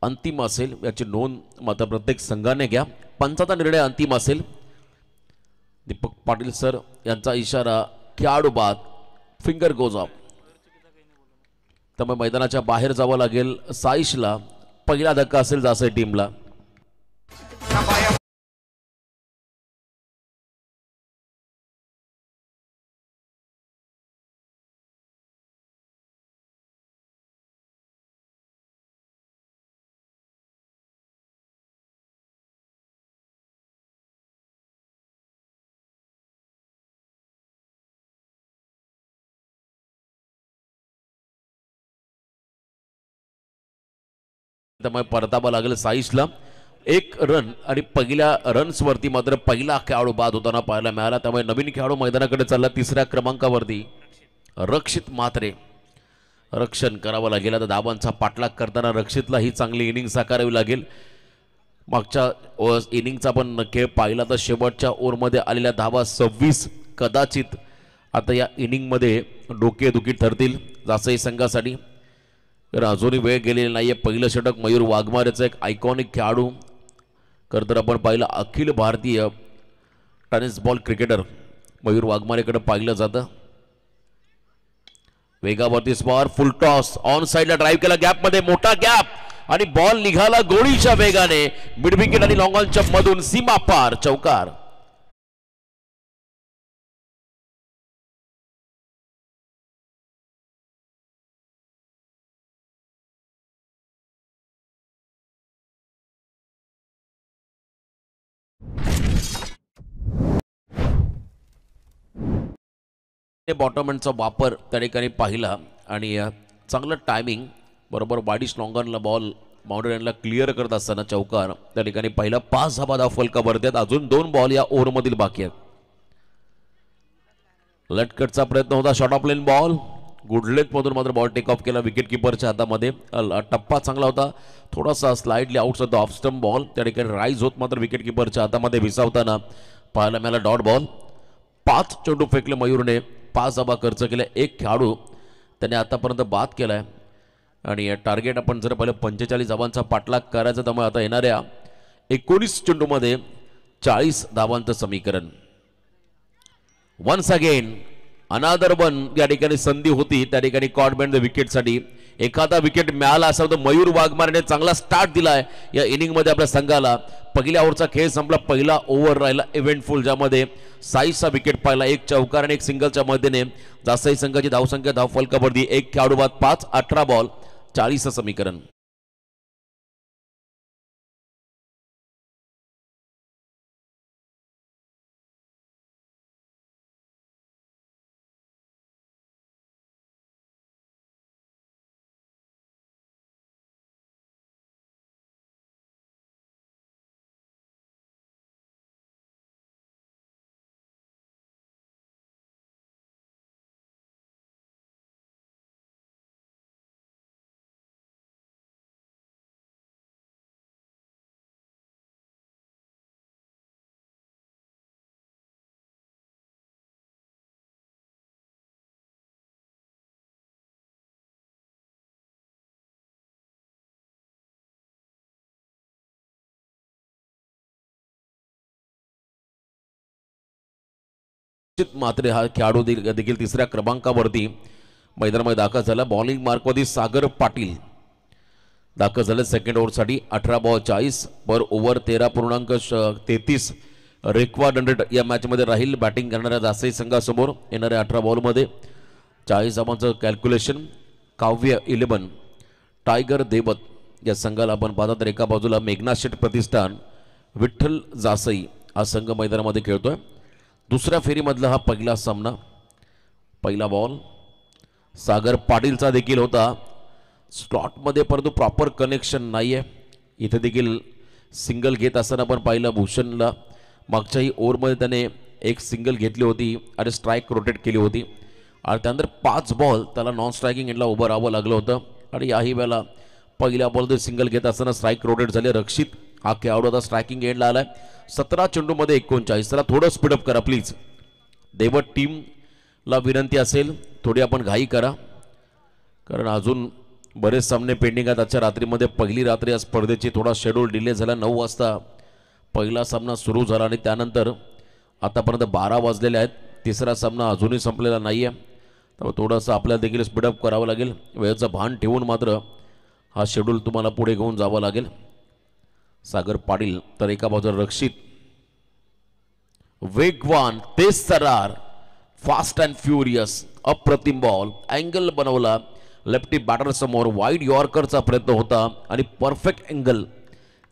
अंतिम असेल याची नोंद मात्र प्रत्येक संघाने घ्या पंचाचा निर्णय अंतिम असेल दीपक पाटील सर यांचा इशारा खेळाडू बाद फिंगर गोज ऑफ त्यामुळे मैदानाच्या बाहेर जावं लागेल साईशला पहिला धक्का असेल जासई टीमला त्यामुळे परतावा लागेल साईशला एक रन आणि पहिल्या रन्सवरती मात्र पहिला खेळाडू बाद होताना पाहायला मिळाला त्यामुळे नवीन खेळाडू मैदानाकडे चालला तिसऱ्या क्रमांकावरती रक्षित म्हात्रे रक्षण करावं लागेल. आता धावांचा पाठलाग करताना रक्षितला ही चांगली इनिंग साकारावी लागेल. मागच्या इनिंगचा पण खेळ पाहिला तर शेवटच्या ओव्हरमध्ये आलेल्या धावा 26. कदाचित आता या इनिंगमध्ये डोकेदुखी ठरतील जासई संघासाठी, तर अजूनही वेळ गेलेली नाही आहे. पहिलं षटक मयूर वाघमारेचं एक आयकॉनिक खेळाडू खरं तर आपण पाहिलं Akhil Bharatiya tennis ball cricketer Mayur वाघमारेकडे पाहिलं जातं. वेगावरती स्पॉर फुल टॉस ऑन साइडला ड्राईव्ह केला, गॅपमध्ये मोठा गॅप आणि बॉल निघाला गोळीच्या वेगाने मिड विकेट आणि लॉंग ऑनच्या मधून सीमा पार चौकार. बॉटमहँडचा वापर त्या ठिकाणी पाहिला आणि चांगलं टायमिंग बरोबर वाडीश लॉंगॉनला बॉल बाउंड्रीला क्लिअर करत असताना चौकार त्या ठिकाणी पहिला 5 धावा फलकावरती आहेत. अजून 2 बॉल या ओव्हरमधील बाकी आहेत. लटकटचा प्रयत्न होता, शॉर्ट ऑफ लेन बॉल गुडलेट मधून मात्र बॉल टेक ऑफ केला विकेट किपरच्या हातामध्ये. टप्पा चांगला होता, थोडासा slightly outside the off stump ball त्या ठिकाणी राईज होत मात्र विकेट किपरच्या हातामध्ये विसावताना पाहायला मिळाला डॉट बॉल. 5 चेंडू फेकले मयूरने, 5 धावा खर्च केल्या. एक खेळाडू त्याने आतापर्यंत बाद केलाय आणि टार्गेट आपण जर पाहिलं 45 धावांचा पाठलाग करायचा, त्यामुळे आता येणाऱ्या 19 चेंडूमध्ये 40 धावांचं समीकरण. वन्स अगेन अनादर वन या ठिकाणी संधी होती त्या ठिकाणी कॉर्डबँड विकेटसाठी. एखादा विकेट मिळाला असा तर मयूर वाघमारेने चांगला स्टार्ट दिलाय या इनिंगमध्ये आपल्या संघाला. पहिल्या ओव्हरचा खेळ संपला, पहिला ओव्हर राहिला इव्हेंटफुल, ज्यामध्ये 6चा विकेट पाहिला, 1 चौकार आणि 1 सिंगलच्या मदतीने जास्तही संघाची धावसंख्या धावफलकावरती 1 खेळाडू बाद 5, 18 बॉल 40 समीकरण. मात्र हा खेळाडू देखील 3ऱ्या क्रमांकावरती मैदानामध्ये दाखल झाला. बॉलिंग मार्कवरती सागर पाटील दाखल झाले सेकंड ओव्हरसाठी. 18 बॉल 40 पर ओव्हर 13.33 रेकॉर्ड 100 या मॅचमध्ये राहील बॅटिंग करणाऱ्या जासई संघासमोर. येणाऱ्या 18 बॉलमध्ये 40 धावांचं कॅल्क्युलेशन. काव्य 11 टायगर देवत या संघाला आपण पाहता तर एका बाजूला मेघनाथ शेठ प्रतिष्ठान विठ्ठल जासई हा संघ मैदानामध्ये खेळतोय. दुसऱ्या फेरीमधला हा पहिला सामना. पहिला बॉल सागर पाटीलचा देखील होता स्लॉटमध्ये, परंतु प्रॉपर कनेक्शन नाही आहे. इथे देखील सिंगल घेत असताना आपण पाहिलं भूषणला मागच्याही ओव्हरमध्ये त्याने 1 सिंगल घेतली होती आणि स्ट्राईक रोटेट केली होती आणि त्यानंतर 5 बॉल त्याला नॉन स्ट्रायकिंग एंडला उभं राहावं लागलं होतं आणि याही वेळेला पहिल्या बॉलमध्ये सिंगल घेत असताना स्ट्राईक रोटेट झाले. रक्षित हा खेळाडू आता स्ट्रायकिंग एंडला आलाय. 17 चेंडूमध्ये 39. त्याला थोडं स्पीडअप करा प्लीज. देवट टीमला विनंती असेल थोडी आपण घाई करा, कारण अजून बरेच सामने पेंडिंग आहेत. आजच्या रात्रीमध्ये पहिली रात्री या स्पर्धेची थोडा शेड्यूल डिले झाला. 9 वाजता पहिला सामना सुरू झाला आणि त्यानंतर आतापर्यंत 12 वाजलेले आहेत. 3रा सामना अजूनही संपलेला नाही आहे, त्यामुळे थोडंसं आपल्याला देखील स्पीडअप करावं लागेल. वेळेचं भान ठेवून मात्र हा शेड्यूल तुम्हाला पुढे घेऊन जावं लागेल. सागर पाटील तर एका बाजूला रक्षित वेगवान तेज तरार फास्ट अँड फ्युरियस अप्रतिम बॉल अँगल बनवला लेफ्टी बॅटर समोर. वाईड यॉर्करचा प्रयत्न होता आणि परफेक्ट अँगल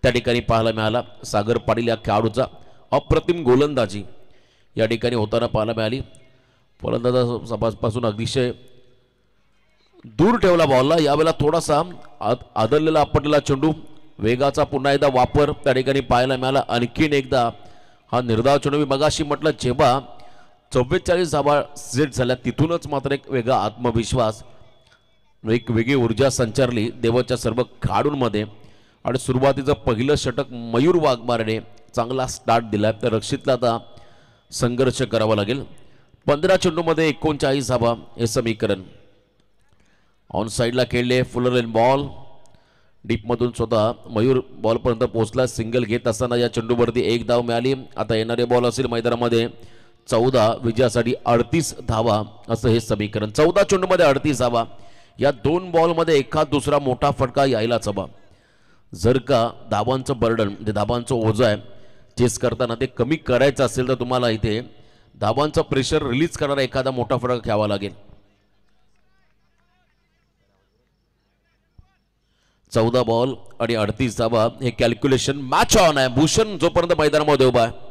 त्या ठिकाणी पाहायला मिळाला. सागर पाटील या खेळाडूचा अप्रतिम गोलंदाजी या ठिकाणी होताना पाहायला मिळाली. फलंदाजापासून अतिशय दूर ठेवला बॉलला. यावेळेला थोडासा आदळलेला आपटलेला चेंडू, वेगाचा पुन्हा एकदा वापर त्या ठिकाणी पाहायला मिळाला. आणखीन एकदा हा निर्धाव चेंडू. मी मगाशी म्हटलं जेव्हा 44 धावा सेट झाल्या तिथूनच मात्र एक वेगळा आत्मविश्वास एक वेगळी ऊर्जा संचारली देवाच्या सर्व खेळाडूंमध्ये आणि सुरुवातीचं पहिलं षटक मयूर वाघमारेने चांगला स्टार्ट दिला. तर रक्षितला आता संघर्ष करावा लागेल. 15 चेंडूमध्ये 39 धावा हे समीकरण. ऑन साईडला खेळले फुलर एन बॉल डीपमधून स्वतः मयूर बॉलपर्यंत पोहोचला. सिंगल घेत असताना या चेंडूवरती एक धाव मिळाली. आता येणारे बॉल असेल मैदानामध्ये 14 विजयासाठी 38 धावा असं हे समीकरण. 14 चेंडूमध्ये 38 धावा. या 2 बॉलमध्ये एखाद दुसरा मोठा फटका यायलाच हवा. जर का धावांचं बर्डन म्हणजे धावांचं ओझं आहे चेस करताना ते कमी करायचं असेल तर तुम्हाला इथे धावांचं प्रेशर रिलीज करणारा एखादा मोठा फटका घ्यावा लागेल. 14 बॉल आणि 38 धावा हे कॅल्क्युलेशन मॅच ऑन आहे. भूषण जोपर्यंत मैदानामध्ये उभा आहे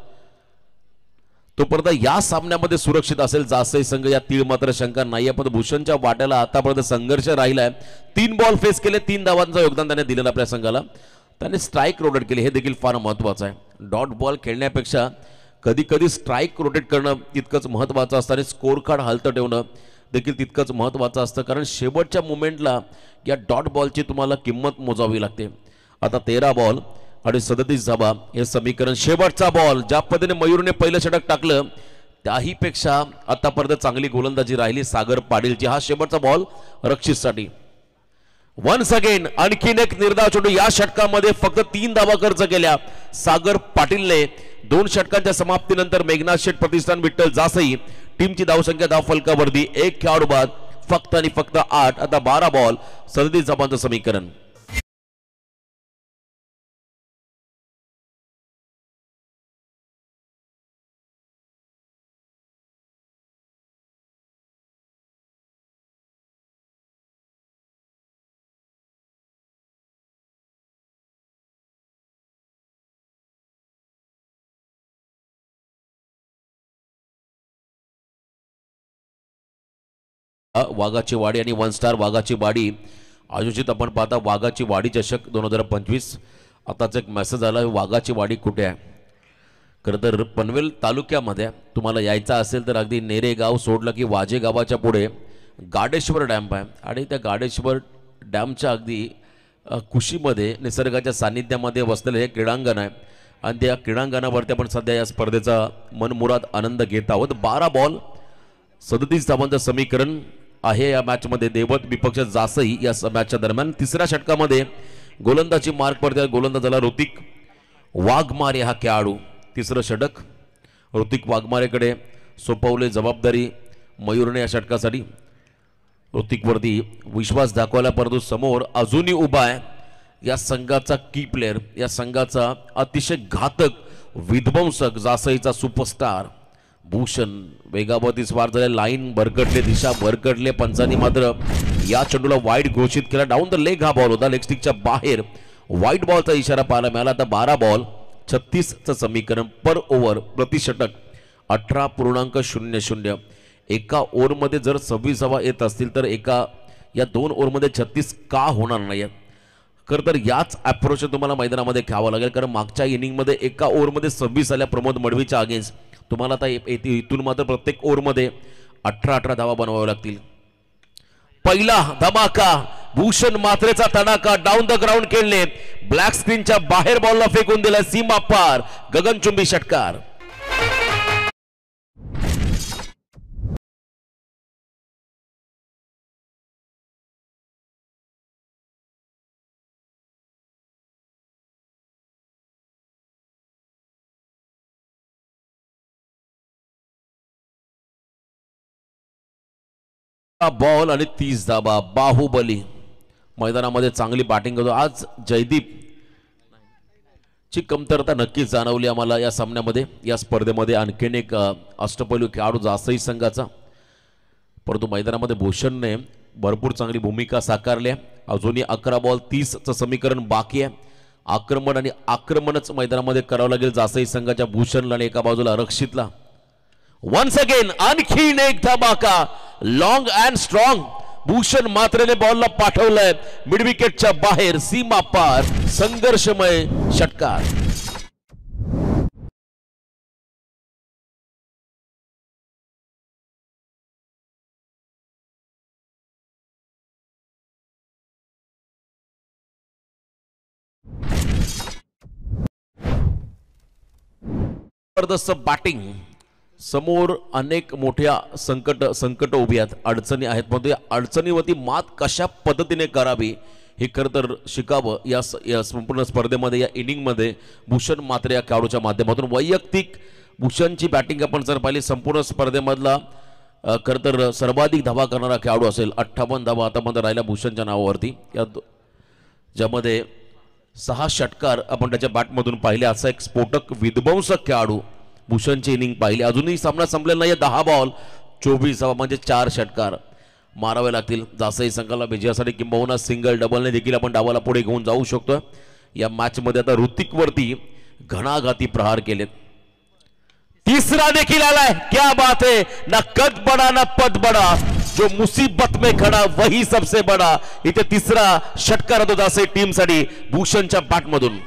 तोपर्यंत या सामन्यामध्ये सुरक्षित असेल जासई संघ. या तीळ मात्र शंका नाहीये. पण भूषणच्या वाट्याला आतापर्यंत संघर्ष राहिलाय. 3 बॉल फेस केले, 3 धावांचं योगदान त्याने दिलेलं आपल्या संघाला. त्याने स्ट्राईक रोटेट केली हे देखील फार महत्वाचं आहे. डॉट बॉल खेळण्यापेक्षा कधी कधी स्ट्राईक रोटेट करणं तितकंच महत्वाचं असतं आणि स्कोर कार्ड हलतं ठेवणं देखील तितकंच महत्वाचं असतं. कारण शेवटच्या मुमेंटला या डॉट बॉलची तुम्हाला किंमत मोजावी लागते. आता 13 बॉल आणि 37 धावा हे समीकरण. शेवटचा बॉल ज्या पद्धतीने मयूरने पहिलं षटक टाकलं त्याही पेक्षा आतापर्यंत चांगली गोलंदाजी राहिली सागर पाटीलची. हा शेवटचा बॉल रक्षितसाठी. वन्स अगेन आणखीन एक निर्धाव चेंडू. या षटकामध्ये फक्त 3 धावा खर्च केल्या सागर पाटीलने. 2 षटकांच्या समाप्तीनंतर मेघनाथ शेठ प्रतिष्ठान विठ्ठल जासई टीमची धावसंख्या धाव फलकावरती 1 खेळाडू बाद फक्त आणि फक्त 8. आता 12 बॉल 37 धावांचं समीकरण. वाघाची वाडी आणि 1 स्टार वाघाची वाडी आयोजित आपण पाहता वाघाची वाडी चषक 2025. आताच एक मेसेज आला वाघाची वाडी कुठे आहे. खरं तर पनवेल तालुक्यामध्ये तुम्हाला यायचं असेल तर अगदी नेरे गाव सोडलं की वाजे गावाच्या पुढे गाडेश्वर डॅम आहे आणि त्या गाडेश्वर डॅमच्या अगदी कुशीमध्ये निसर्गाच्या सानिध्यामध्ये वसलेलं हे क्रीडांगण आहे आणि त्या क्रीडांगणावरती आपण सध्या या स्पर्धेचा मनमुराद आनंद घेत आहोत. 12 बॉल 37 धावांचं समीकरण आहे या मॅचमध्ये. देवत विपक्ष जासई या मॅचच्या दरम्यान. तिसऱ्या षटकामध्ये गोलंदाजी मार्क पडते. गोलंदाज झाला ऋतिक वाघमारे हा खेळाडू. तिसरं षटक ऋतिक वाघमारेकडे सोपवले जबाबदारी मयूरने या षटकासाठी. ऋतिकवरती विश्वास दाखवायला परंतु समोर अजूनही उभा आहे या संघाचा की प्लेअर, या संघाचा अतिशय घातक विध्वंसक जासईचा सुपरस्टार भूषण. वेगावरती स्वार झाले, लाईन भरकटले, दिशा भरकटले. पंचांनी मात्र या चेंडूला वाईड घोषित केला. डाऊन द लेग हा बॉल होता. लेग स्टिकच्या बाहेर वाईट बॉलचा इशारा पाहायला मिळाला. आता 12 बॉल 36चं समीकरण. पर ओव्हर प्रतिषटक 18.00. एका ओव्हरमध्ये जर 26 धावा येत असतील तर या 2 ओव्हरमध्ये 36 का होणार नाही. खरं तर याच अप्रोच तुम्हाला मैदानामध्ये खेळावं लागेल. कारण मागच्या इनिंगमध्ये एका ओव्हरमध्ये 26 आल्या प्रमोद मडवीच्या अगेन्स्ट. तुम्हाला आता इथून मात्र प्रत्येक ओव्हरमध्ये 18 धावा बनवाव्या लागतील. पहिला धमाका भूषण मात्रेचा तडाखा. डाऊन द ग्राउंड खेळले, ब्लॅक स्क्रीनच्या बाहेर बॉलला फेकून दिला. सीमा पार गगनचुंबी षटकार. बॉल आणि 30 धावा. बाहुबली मैदानामध्ये चांगली बॅटिंग करतो. आज जयदीप ची कमतरता नक्कीच जाणवली आम्हाला या सामन्यामध्ये. या स्पर्धेमध्ये आणखीन एक अष्टपैलू खेळाडू जासई संघाचा. परंतु मैदानामध्ये भूषणने भरपूर चांगली भूमिका साकारली आहे. अजूनही 11 बॉल 30चं समीकरण बाकी आहे. आक्रमण आणि आक्रमणच मैदानामध्ये करावं लागेल जासई संघाच्या भूषणला आणि एका बाजूला रक्षितला. वन्स अगेन आणखीन एक धमाका. लॉंग अँड स्ट्रॉंग भूषण मात्रेने बॉलला पाठवलंय मिड विकेटच्या बाहेर. सीमा पार संघर्षमय षटकार. जबरदस्त बॅटिंग समोर अनेक मोठ्या संकट उभी आहेत, अडचणी आहेत, पण या अडचणीवरती मात कशा पद्धतीने करावी हे खरं तर शिकावं या संपूर्ण स्पर्धेमध्ये, या इनिंगमध्ये भूषण मात्रे या खेळाडूच्या माध्यमातून. वैयक्तिक भूषणची बॅटिंग आपण जर पाहिली संपूर्ण स्पर्धेमधला खरं तर सर्वाधिक धावा करणारा खेळाडू असेल. 58 धावा आतापर्यंत राहिल्या भूषणच्या नावावरती, ज्यामध्ये 6 षटकार आपण त्याच्या बॅटमधून पाहिले. असा एक स्फोटक विध्वंसक खेळाडू भूषणची इनिंग पाहिली. अजूनही सामना संपलेला नाही. 10 बॉल 24 धावा म्हणजे 4 षटकार मारावे लागतील जासई संघाला विजयासाठी, किंबहुना सिंगल डबलने देखील आपण डावाला पुढे घेऊन जाऊ शकतो. या मॅचमध्ये आता ऋतिकवरती घणाघाती प्रहार केलेत. तीसरा देखील आलाय. क्या बात है, ना कद बड़ा ना पद बड़ा, जो मुसीबत में खड़ा वही सबसे बड़ा. इथे तिसरा षटकार होतो जासई टीम साठी भूषणच्या बॅटमधून.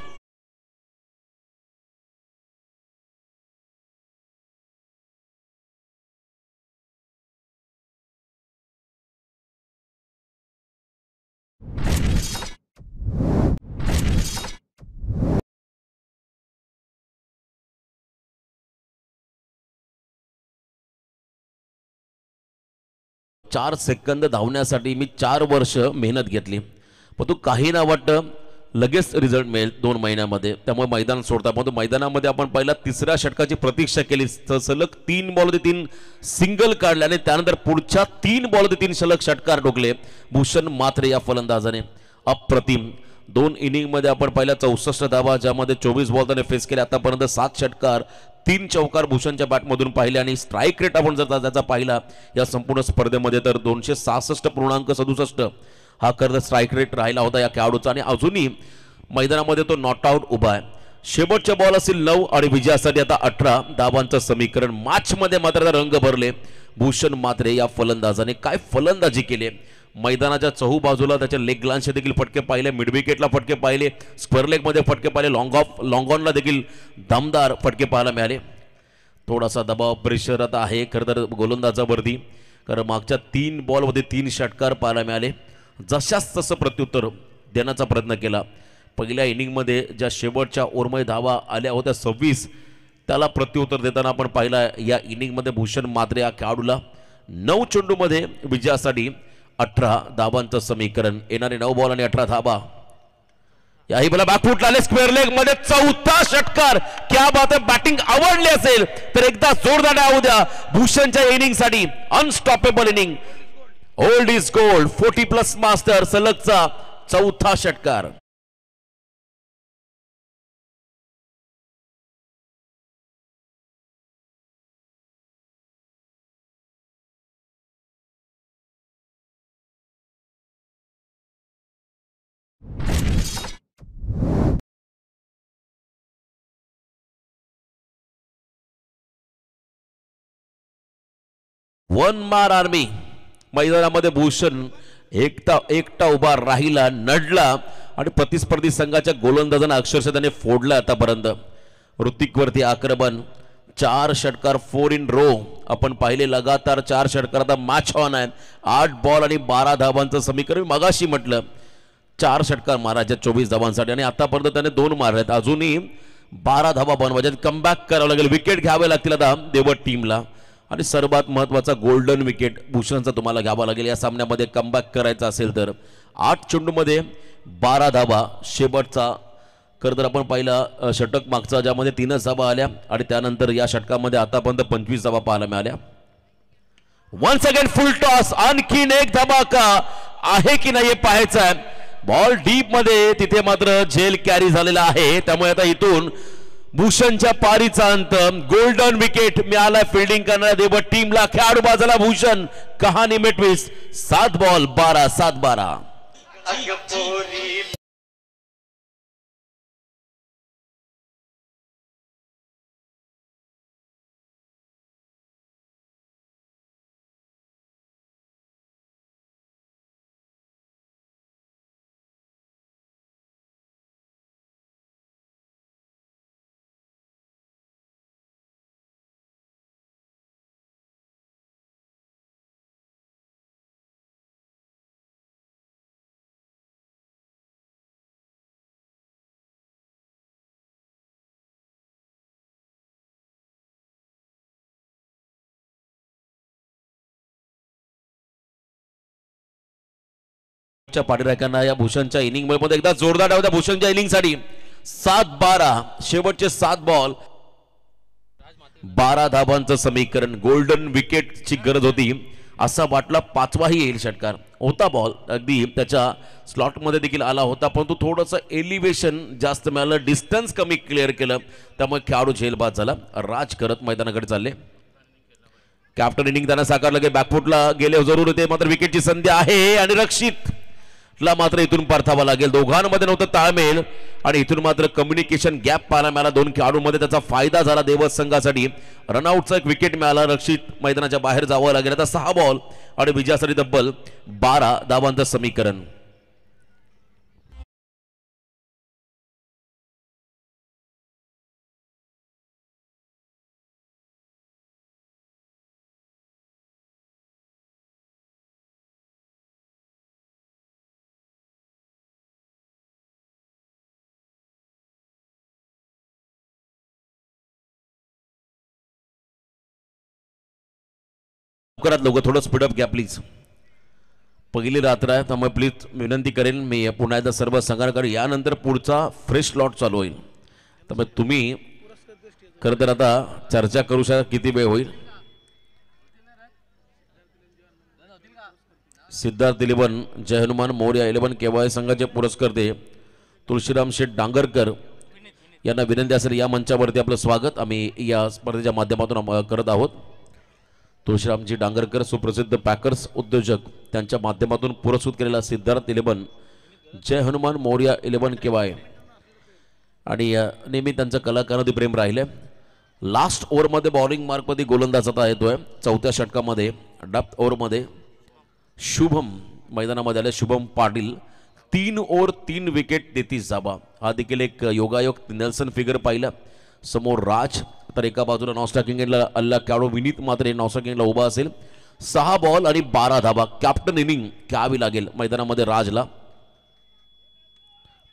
चार सेकंद धावण्यासाठी मी 4 वर्ष मेहनत घेतली, पण तू काही ना वाटतं लगेच रिझल्ट मिळेल 2 महिन्यामध्ये. त्यामुळे मैदान सोडता, पण मैदानामध्ये आपण पहिला तिसऱ्या षटकाची प्रतीक्षा केली. सलग 3 बॉल 3 सिंगल काढले आणि त्यानंतर पुढच्या 3 बॉल 3 सलग षटकार ठोकले भूषण मात्रे या फलंदाजाने. अप्रतिम. 2 इनिंगमध्ये आपण पहिल्या 64 धावा, ज्यामध्ये 24 बॉल त्याने फेस केले. आतापर्यंत 7 षटकार 3 चौकार भूषणच्या बॅटमधून पाहिले. आणि स्ट्राईक रेट आपण जर त्याचा पाहिला या संपूर्ण स्पर्धेमध्ये तर 266.67 हा खरं स्ट्राईक रेट राहिला होता या खेळाडूचा. आणि अजूनही मैदानामध्ये तो नॉट आउट उभा आहे. शेवटचे बॉल असतील 9 आणि विजयासाठी आता 18 धावांचं समीकरण. मॅचमध्ये मात्र रंग भरले भूषण मात्रे या फलंदाजाने. काय फलंदाजी केली. मैदानाच्या चहूबाजूला त्याच्या लेग लांचे देखील फटके पाहिले, मिड विकेटला फटके पाहिले, स्क्वेअर लेगमध्ये फटके पाहिले, लॉंग ऑनला देखील दमदार फटके पाहायला मिळाले. थोडासा दबाव प्रेशर आता आहे खरं तर गोलंदाजावरती, कारण मागच्या 3 बॉलमध्ये 3 षटकार पाहायला मिळाले. जशाच तसं प्रत्युत्तर देण्याचा प्रयत्न केला. पहिल्या इनिंगमध्ये ज्या शेवटच्या ओव्हरमध्ये धावा आल्या होत्या 26, त्याला प्रत्युत्तर देताना आपण पाहिला या इनिंगमध्ये भूषण मात्रे या खेळाडूला 9 चेंडूमध्ये विजयासाठी 18 धावांचं समीकरण. येणारे 9 बॉल आणि 18 धावा. याही मला बॅकफुटला आले. स्क्वेअर लेग मध्ये 4था षटकार. क्या बात आहे. बॅटिंग आवडली असेल तर एकदा जोरदार डाव द्या भूषणच्या इनिंग साठी. Unstoppable inning. Old is gold. 40+ master सलगचा 4था षटकार. वन मार आर्मी. मैदानामध्ये भूषण एकटा उभा राहिला, नडला आणि प्रतिस्पर्धी संघाच्या गोलंदाजांना अक्षरशः त्याने फोडला. आतापर्यंत ऋतिकवरती आक्रमण. 4 षटकार 4 इन रो आपण पाहिले. लगातार 4 षटकार आता मॅच ऑन आहेत. 8 बॉल आणि 12 धावांचं समीकरण. मगाशी म्हटलं 4 षटकार मारायचे 24 धावांसाठी आणि आतापर्यंत त्याने 2 मारलेत. अजूनही 12 धावा बनवायच्या. कमबॅक करावं लागेल. विकेट घ्यावे लागतील आता देवट टीमला. आणि सर्वात महत्त्वाचा गोल्डन विकेट भूषणचा तुम्हाला घ्यावा लागेल या सामन्यामध्ये कमबॅक करायचा असेल तर. 8 चेंडूमध्ये 12 धावा. शेवटचा खरं तर आपण पाहिला षटक मागचा, ज्यामध्ये 3च धावा आल्या आणि त्यानंतर या षटकामध्ये आतापर्यंत 25 धावा पाहायला मिळाल्या. Once again full toss. आणखीन एक धमाका आहे की नाही हे पाहायचं आहे. बॉल डीप मध्ये, तिथे मात्र झेल कॅरी झालेला आहे. त्यामुळे आता इथून भूषणच्या पारीचा अंत. गोल्डन विकेट मिळाला फिल्डिंग करणाऱ्या देवट टीमला. खेळाडू बाजूला भूषण. कहाणी में ट्विस्ट. 7 बॉल 12 7-12. पाठीराख्यांना या भूषणच्या इनिंग मध्ये एकदा जोरदार डाव द्या भूषणच्या इनिंगसाठी. 7-12 शेवटचे 7 बॉल 12 धाबांचं समीकरण. गोल्डन विकेटची गरज होती असा वाटला, 5वाही येईल षटकार. होता बॉल अगदी त्याच्या स्लॉटमध्ये देखील आला होता, परंतु थोडंसं एलिव्हेशन जास्त मिळालं, डिस्टन्स कमी क्लिअर केलं, त्यामुळे खेळाडू झेलबाद झाला. राज करत मैदानाकडे चालले. कॅप्टन इनिंग त्यांना साकारलं की बॅकफुटला गेले जरूर होते, मात्र विकेटची संधी आहे आणि रक्षित ला मात्र इथून परतावा लागेल. दोघांमध्ये नव्हतं ताळमेळ आणि इथून मात्र कम्युनिकेशन गॅप पाहायला मिळाला दोन खेळाडूंमध्ये. त्याचा फायदा झाला देवस संघासाठी. रनआउटचा एक विकेट मिळाला. रक्षित मैदानाच्या बाहेर जावं लागेल. आता 6 बॉल आणि विजयासाठी तब्बल 12 धावांचं समीकरण. लवकरात थोडं स्पीडअप घ्या प्लीज. पहिली रात्र आहे त्यामुळे प्लीज विनंती करेन मी पुन्हा एकदा सर्व संघाकडे. यानंतर पुढचा फ्रेश स्लॉट चालू होईल, त्यामुळे तुम्ही खरं तर आता चर्चा करू शकता किती वेळ होईल. सिद्धार्थ इलेवन जय हनुमान मोरया 11 केवाय संघाचे पुरस्कर्ते तुळशीराम शेठ डांगरकर यांना विनंती असेल या मंचावरती आपलं स्वागत आम्ही या स्पर्धेच्या माध्यमातून करत आहोत. तुळशीरामजी डांगरकर सुप्रसिद्ध पॅकर्स उद्योजक त्यांच्या माध्यमातून पुरस्कृत केलेला सिद्धार्थ 11 जय हनुमान मोरया 11 केवाय आणि नेहमी त्यांचं कलाकारांमध्ये प्रेम राहिले. लास्ट ओव्हरमध्ये बॉलिंग मार्कमध्ये गोलंदाज आता येतोय. 4थ्या षटकामध्ये डेप्थ ओव्हरमध्ये शुभम मैदानामध्ये आले. शुभम पाटील 3 ओव्हर 3 विकेट 33 धाबा. हा देखील एक योगायोग नेल्सन फिगर पाहिला. समोर राज, तर एका बाजूला नॉस्टॉकिंग एंडला अल्ला खेळाडू विनीत मात्र नॉस्टॉकिंग एंडला उभा असेल. 6 बॉल आणि 12 धाबा. कॅप्टन इनिंग घ्यावी लागेल मैदानामध्ये राजला.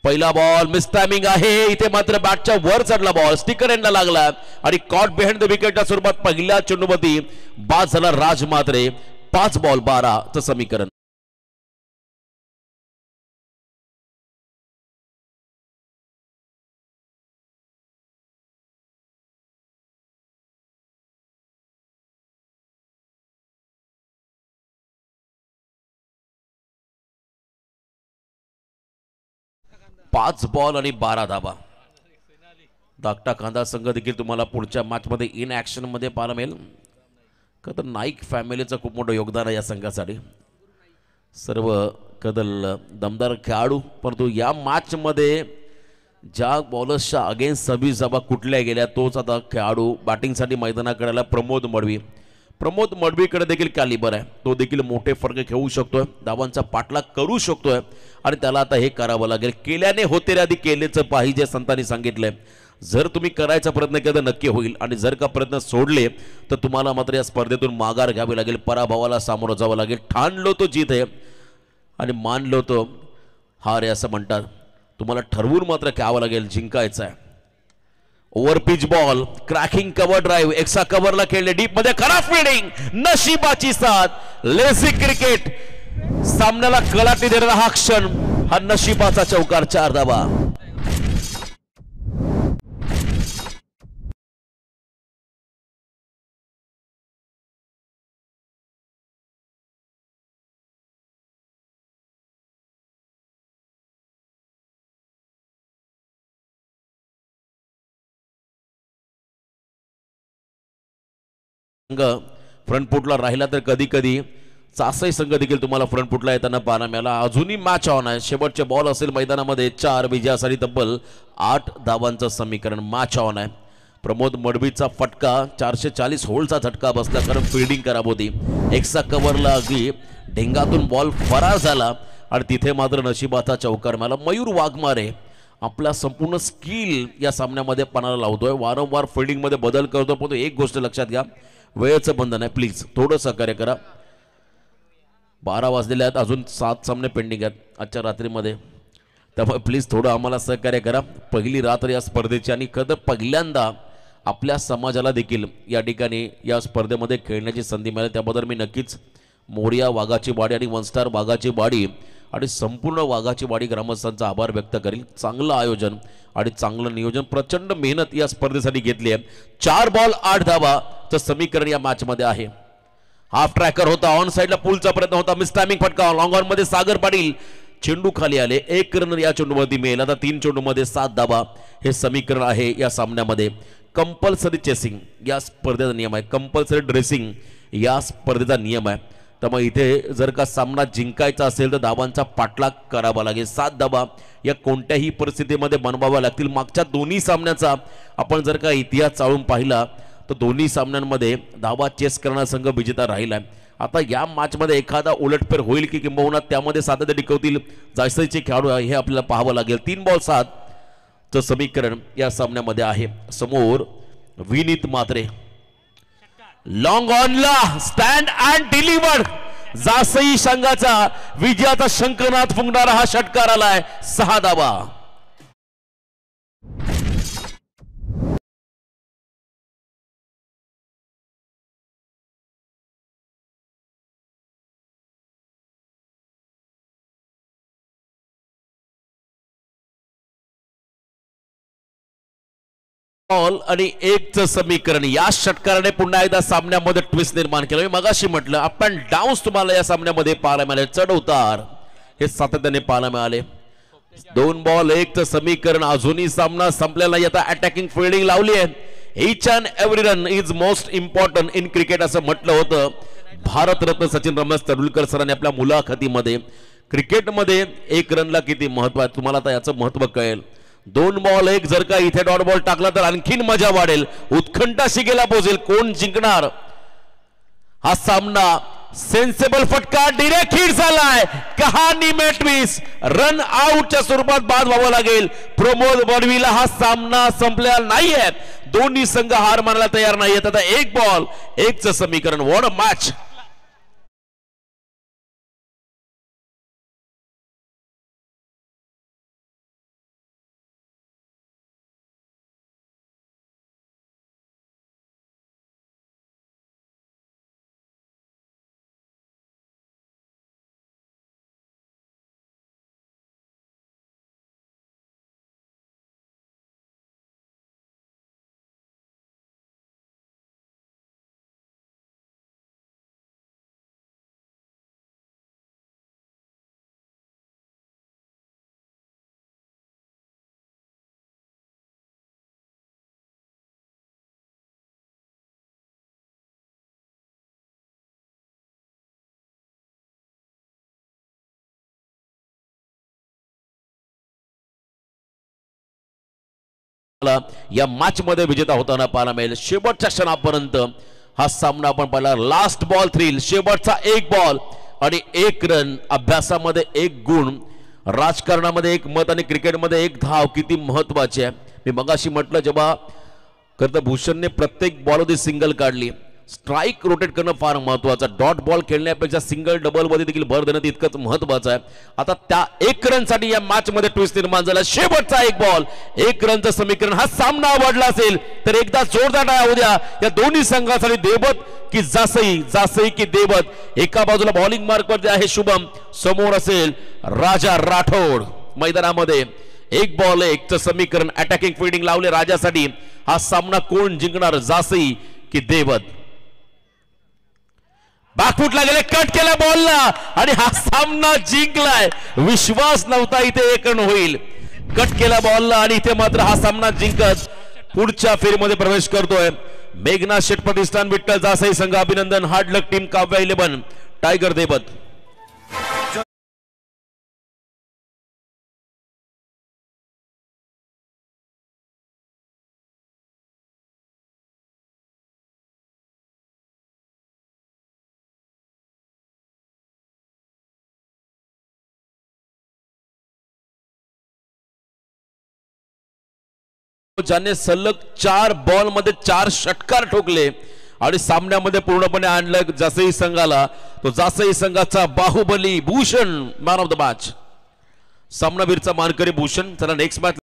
पहिला बॉल मिस टायमिंग आहे. इथे मात्र बॅटच्या वर चढला बॉल, स्टिकर एंडला लागला आणि कॉट बिहाइंड द विकेटच्या स्वरूपात पहिल्या चेंडूमध्ये बाद झाला राज. मात्र 5 बॉल 12चं समीकरण. पाच बॉल आणि 12 धाबा. धाकटा कांदा संघ देखील तुम्हाला पुढच्या मॅचमध्ये इन ॲक्शन मध्ये पाहायला मिळेल. का तर नाईक फॅमिलीचं खूप मोठं योगदान आहे या संघासाठी. सर्व कदल दमदार खेळाडू, परंतु या मॅचमध्ये ज्या बॉलर्सच्या अगेन्स्ट 26 धाबा कुठल्या गेल्या तोच आता खेळाडू बॅटिंगसाठी मैदानाकडे आला. प्रमोद मडवी. प्रमोद मडवीकडे देखील कॅलिबर आहे. तो देखील मोठे फरक खेळू शकतोय, धावांचा पाठलाग करू शकतोय आणि त्याला आता हे करावं लागेल. केल्याने होते रे आधी केलेचं पाहिजे संतांनी सांगितलंय. जर तुम्ही करायचा प्रयत्न केला तर नक्की होईल आणि जर का प्रयत्न सोडले तर तुम्हाला मात्र या स्पर्धेतून माघार घ्यावी लागेल, पराभवाला सामोरं जावं लागेल. ठाणलो तो जीत आहे आणि मानलो तो हार आहे असं म्हणतात. तुम्हाला ठरवून मात्र घ्यावं लागेल, जिंकायचं आहे. Over pitch ball, cracking cover drive, extra कव्हरला खेळले, डीप मध्ये खराब फिल्डिंग, नशिबाची साथ. लेझी क्रिकेट सामन्याला कलाटी देणारा हा क्षण, हा नशिबाचा चौकार. 4 धावा. फ्रंट फुटला राहिला तर कधी कधी चासई संघ देखील तुम्हाला फ्रंट फुटला येताना पाहायला मिळाला. अजूनही मॅच ऑन आहे. शेवटचे बॉल असेल मैदानामध्ये. 4 विजयासाठी तब्बल 8 धावांचं समीकरण. मॅच ऑन आहे. प्रमोद मडवीचा फटका 440 होल्डचा झटका बसला कारण फिल्डिंग खराब होती. एक्स्ट्रा कव्हरला अगदी ढेंगातून बॉल फरार झाला आणि तिथे मात्र नशिबाचा चौकार मिळाला. मयूर वाघमारे आपला संपूर्ण स्किल या सामन्यामध्ये पणाला लावतोय. वारंवार फिल्डिंगमध्ये बदल करतो. पण एक गोष्ट लक्षात घ्या, वेळेचं बंधन आहे. प्लीज थोडं सहकार्य करा. 12 वाजलेले आहेत, अजून 7 सामने पेंडिंग आहेत आजच्या रात्रीमध्ये. त्यामुळे प्लीज थोडं आम्हाला सहकार्य करा. पहिली रात्र या स्पर्धेची आणि खरं पहिल्यांदा आपल्या समाजाला देखील या ठिकाणी या स्पर्धेमध्ये खेळण्याची संधी मिळाली. त्याबद्दल मी नक्कीच मोरया वाघाची वाडी आणि 1 स्टार वाघाची वाडी आणि संपूर्ण वाघाची वाडी ग्रामस्थांचा आभार व्यक्त करेल। चांगलं आयोजन आणि चांगलं नियोजन, प्रचंड मेहनत या स्पर्धेसाठी घेतली आहे। 4 बॉल 8 धावाचं समीकरण या मॅच मध्ये आहे। हाफ ट्रॅकर होता, ऑन साइडला पुलचा प्रयत्न होता, मिस टायमिंग फटका, लॉंग ऑन मध्ये सागर पाटील चेंडू खाली आले, 1 रन या चेंडूवरती मिळेल। आता 3 चेंडूमध्ये 7 धावा हे समीकरण आहे या सामन्यामध्ये। कंपल्सरी चेसिंग या स्पर्धेचा नियम आहे, कंपल्सरी ड्रेसिंग या स्पर्धेचा नियम आहे। त्यामुळे इथे जर का सामना जिंकायचा असेल तर धावांचा पाठलाग करावा लागेल। 7 धावा या कोणत्याही परिस्थितीमध्ये बनवाव्या लागतील। मागच्या दोन्ही सामन्याचा आपण जर का इतिहास चाळून पाहिला तर दोन्ही सामन्यांमध्ये धावा चेस करणारा संघ विजेता राहिला आहे। आता या मॅचमध्ये एखादा उलटफेर होईल की किंबहुना त्यामध्ये सातत्य टिकवतील जायसईचे खेळाडू हे आपल्याला पाहावं लागेल। 3 बॉल 7 चं समीकरण या सामन्यामध्ये आहे। समोर विनीत मात्रे, long ऑनला stand and delivered, Jasai संघाचा विजयाचा शंखनाद फुंकणारा हा षटकार आलाय। 6 धावा। बॉल आणि 1चं समीकरण या षटकाराने पुन्हा एकदा सामन्यामध्ये ट्विस्ट निर्माण केलं। मी मगाशी म्हटलं अप अँड डाऊन्स तुम्हाला या सामन्यामध्ये पाहायला मिळाले, चढ उतार हे सातत्याने पाहायला मिळाले। 2 बॉल 1चं समीकरण, अजूनही सामना संपलेला नाही। आता अटॅकिंग फिल्डिंग लावली आहे। Each and every run is most important in cricket असं म्हटलं होतं भारतरत्न सचिन रमेश तेंडुलकर सरांनी आपल्या मुलाखतीमध्ये। क्रिकेटमध्ये 1 रनला किती महत्व आहे तुम्हाला आता याचं महत्व कळेल। 2 बॉल 1 जर का इथे डॉट बॉल टाकला तर आणखीन मजा वाढेल, उत्कंठा शिगेला पोहोचेल, कोण जिंकणार हा सामना। सेन्सेबल फटका डायरेक्ट हिट झालाय, कहाणी में ट्विस्ट, रन आउटच्या स्वरूपात बाद व्हावं लागेल प्रमोद बडवीला। हा सामना संपलेला नाहीये, दोन्ही संघ हार मानायला तयार नाहीयेत। आता 1 बॉल 1चं समीकरण, व्हॉट अ मॅच। या मॅच मध्ये विजेता होताना पाहायला मिळेल। शेवटच्या क्षणापर्यंत हा सामना आपण पाहिला। लास्ट बॉल थ्रिल, शेवटचा 1 बॉल आणि 1 रन, अभ्यासामध्ये 1 गुण, राजकारणामध्ये 1 मत आणि क्रिकेटमध्ये 1 धाव किती महत्वाची आहे। मी मगाशी म्हटलं जेव्हा खरं तर भूषणने प्रत्येक बॉलमध्ये सिंगल काढली, स्ट्राइक रोटेट करणं फार महत्वाचं, डॉट बॉल खेळण्यापेक्षा सिंगल डबल मध्ये देखील भर देणं तितकंच महत्वाचं आहे। आता त्या 1 रनसाठी या मॅच मध्ये ट्विस्ट निर्माण झाला। शेवटचा 1 बॉल 1 रनचं समीकरण, हा सामना आवडला असेल तर एकदा जोरदार टाळ्या होऊ द्या या दोन्ही संघासाठी। देवत की जासई, जासई की देवत। एका बाजूला बॉलिंग मार्क वरती आहे शुभम, समोर असेल राजा राठोड। मैदानामध्ये 1 बॉल 1चं समीकरण, अटॅकिंग फिल्डिंग लावले राजासाठी। हा सामना कोण जिंकणार, जासई की देवत। बॅकफुटला गेले, कट केला बॉलला आणि हा सामना जिंकलाय। विश्वास नव्हता इथे 1 रन होईल, कट केला बॉलला आणि इथे मात्र हा सामना जिंकत पुढच्या फेरीमध्ये प्रवेश करतोय। मेघनाथ शेठ प्रतिष्ठान विठ्ठल जासई संघ अभिनंदन, हार्ड लक टीम काव्या 11 टायगर देवत। ज्याने सलग 4 बॉल मध्ये 4 षटकार ठोकले आणि सामन्यामध्ये पूर्णपणे आणलं जासई संघाला, तो जासई संघाचा Baahubali Bhushan, man of the match, सामनावीरचा मानकरी भूषण। चला नेक्स्ट मॅच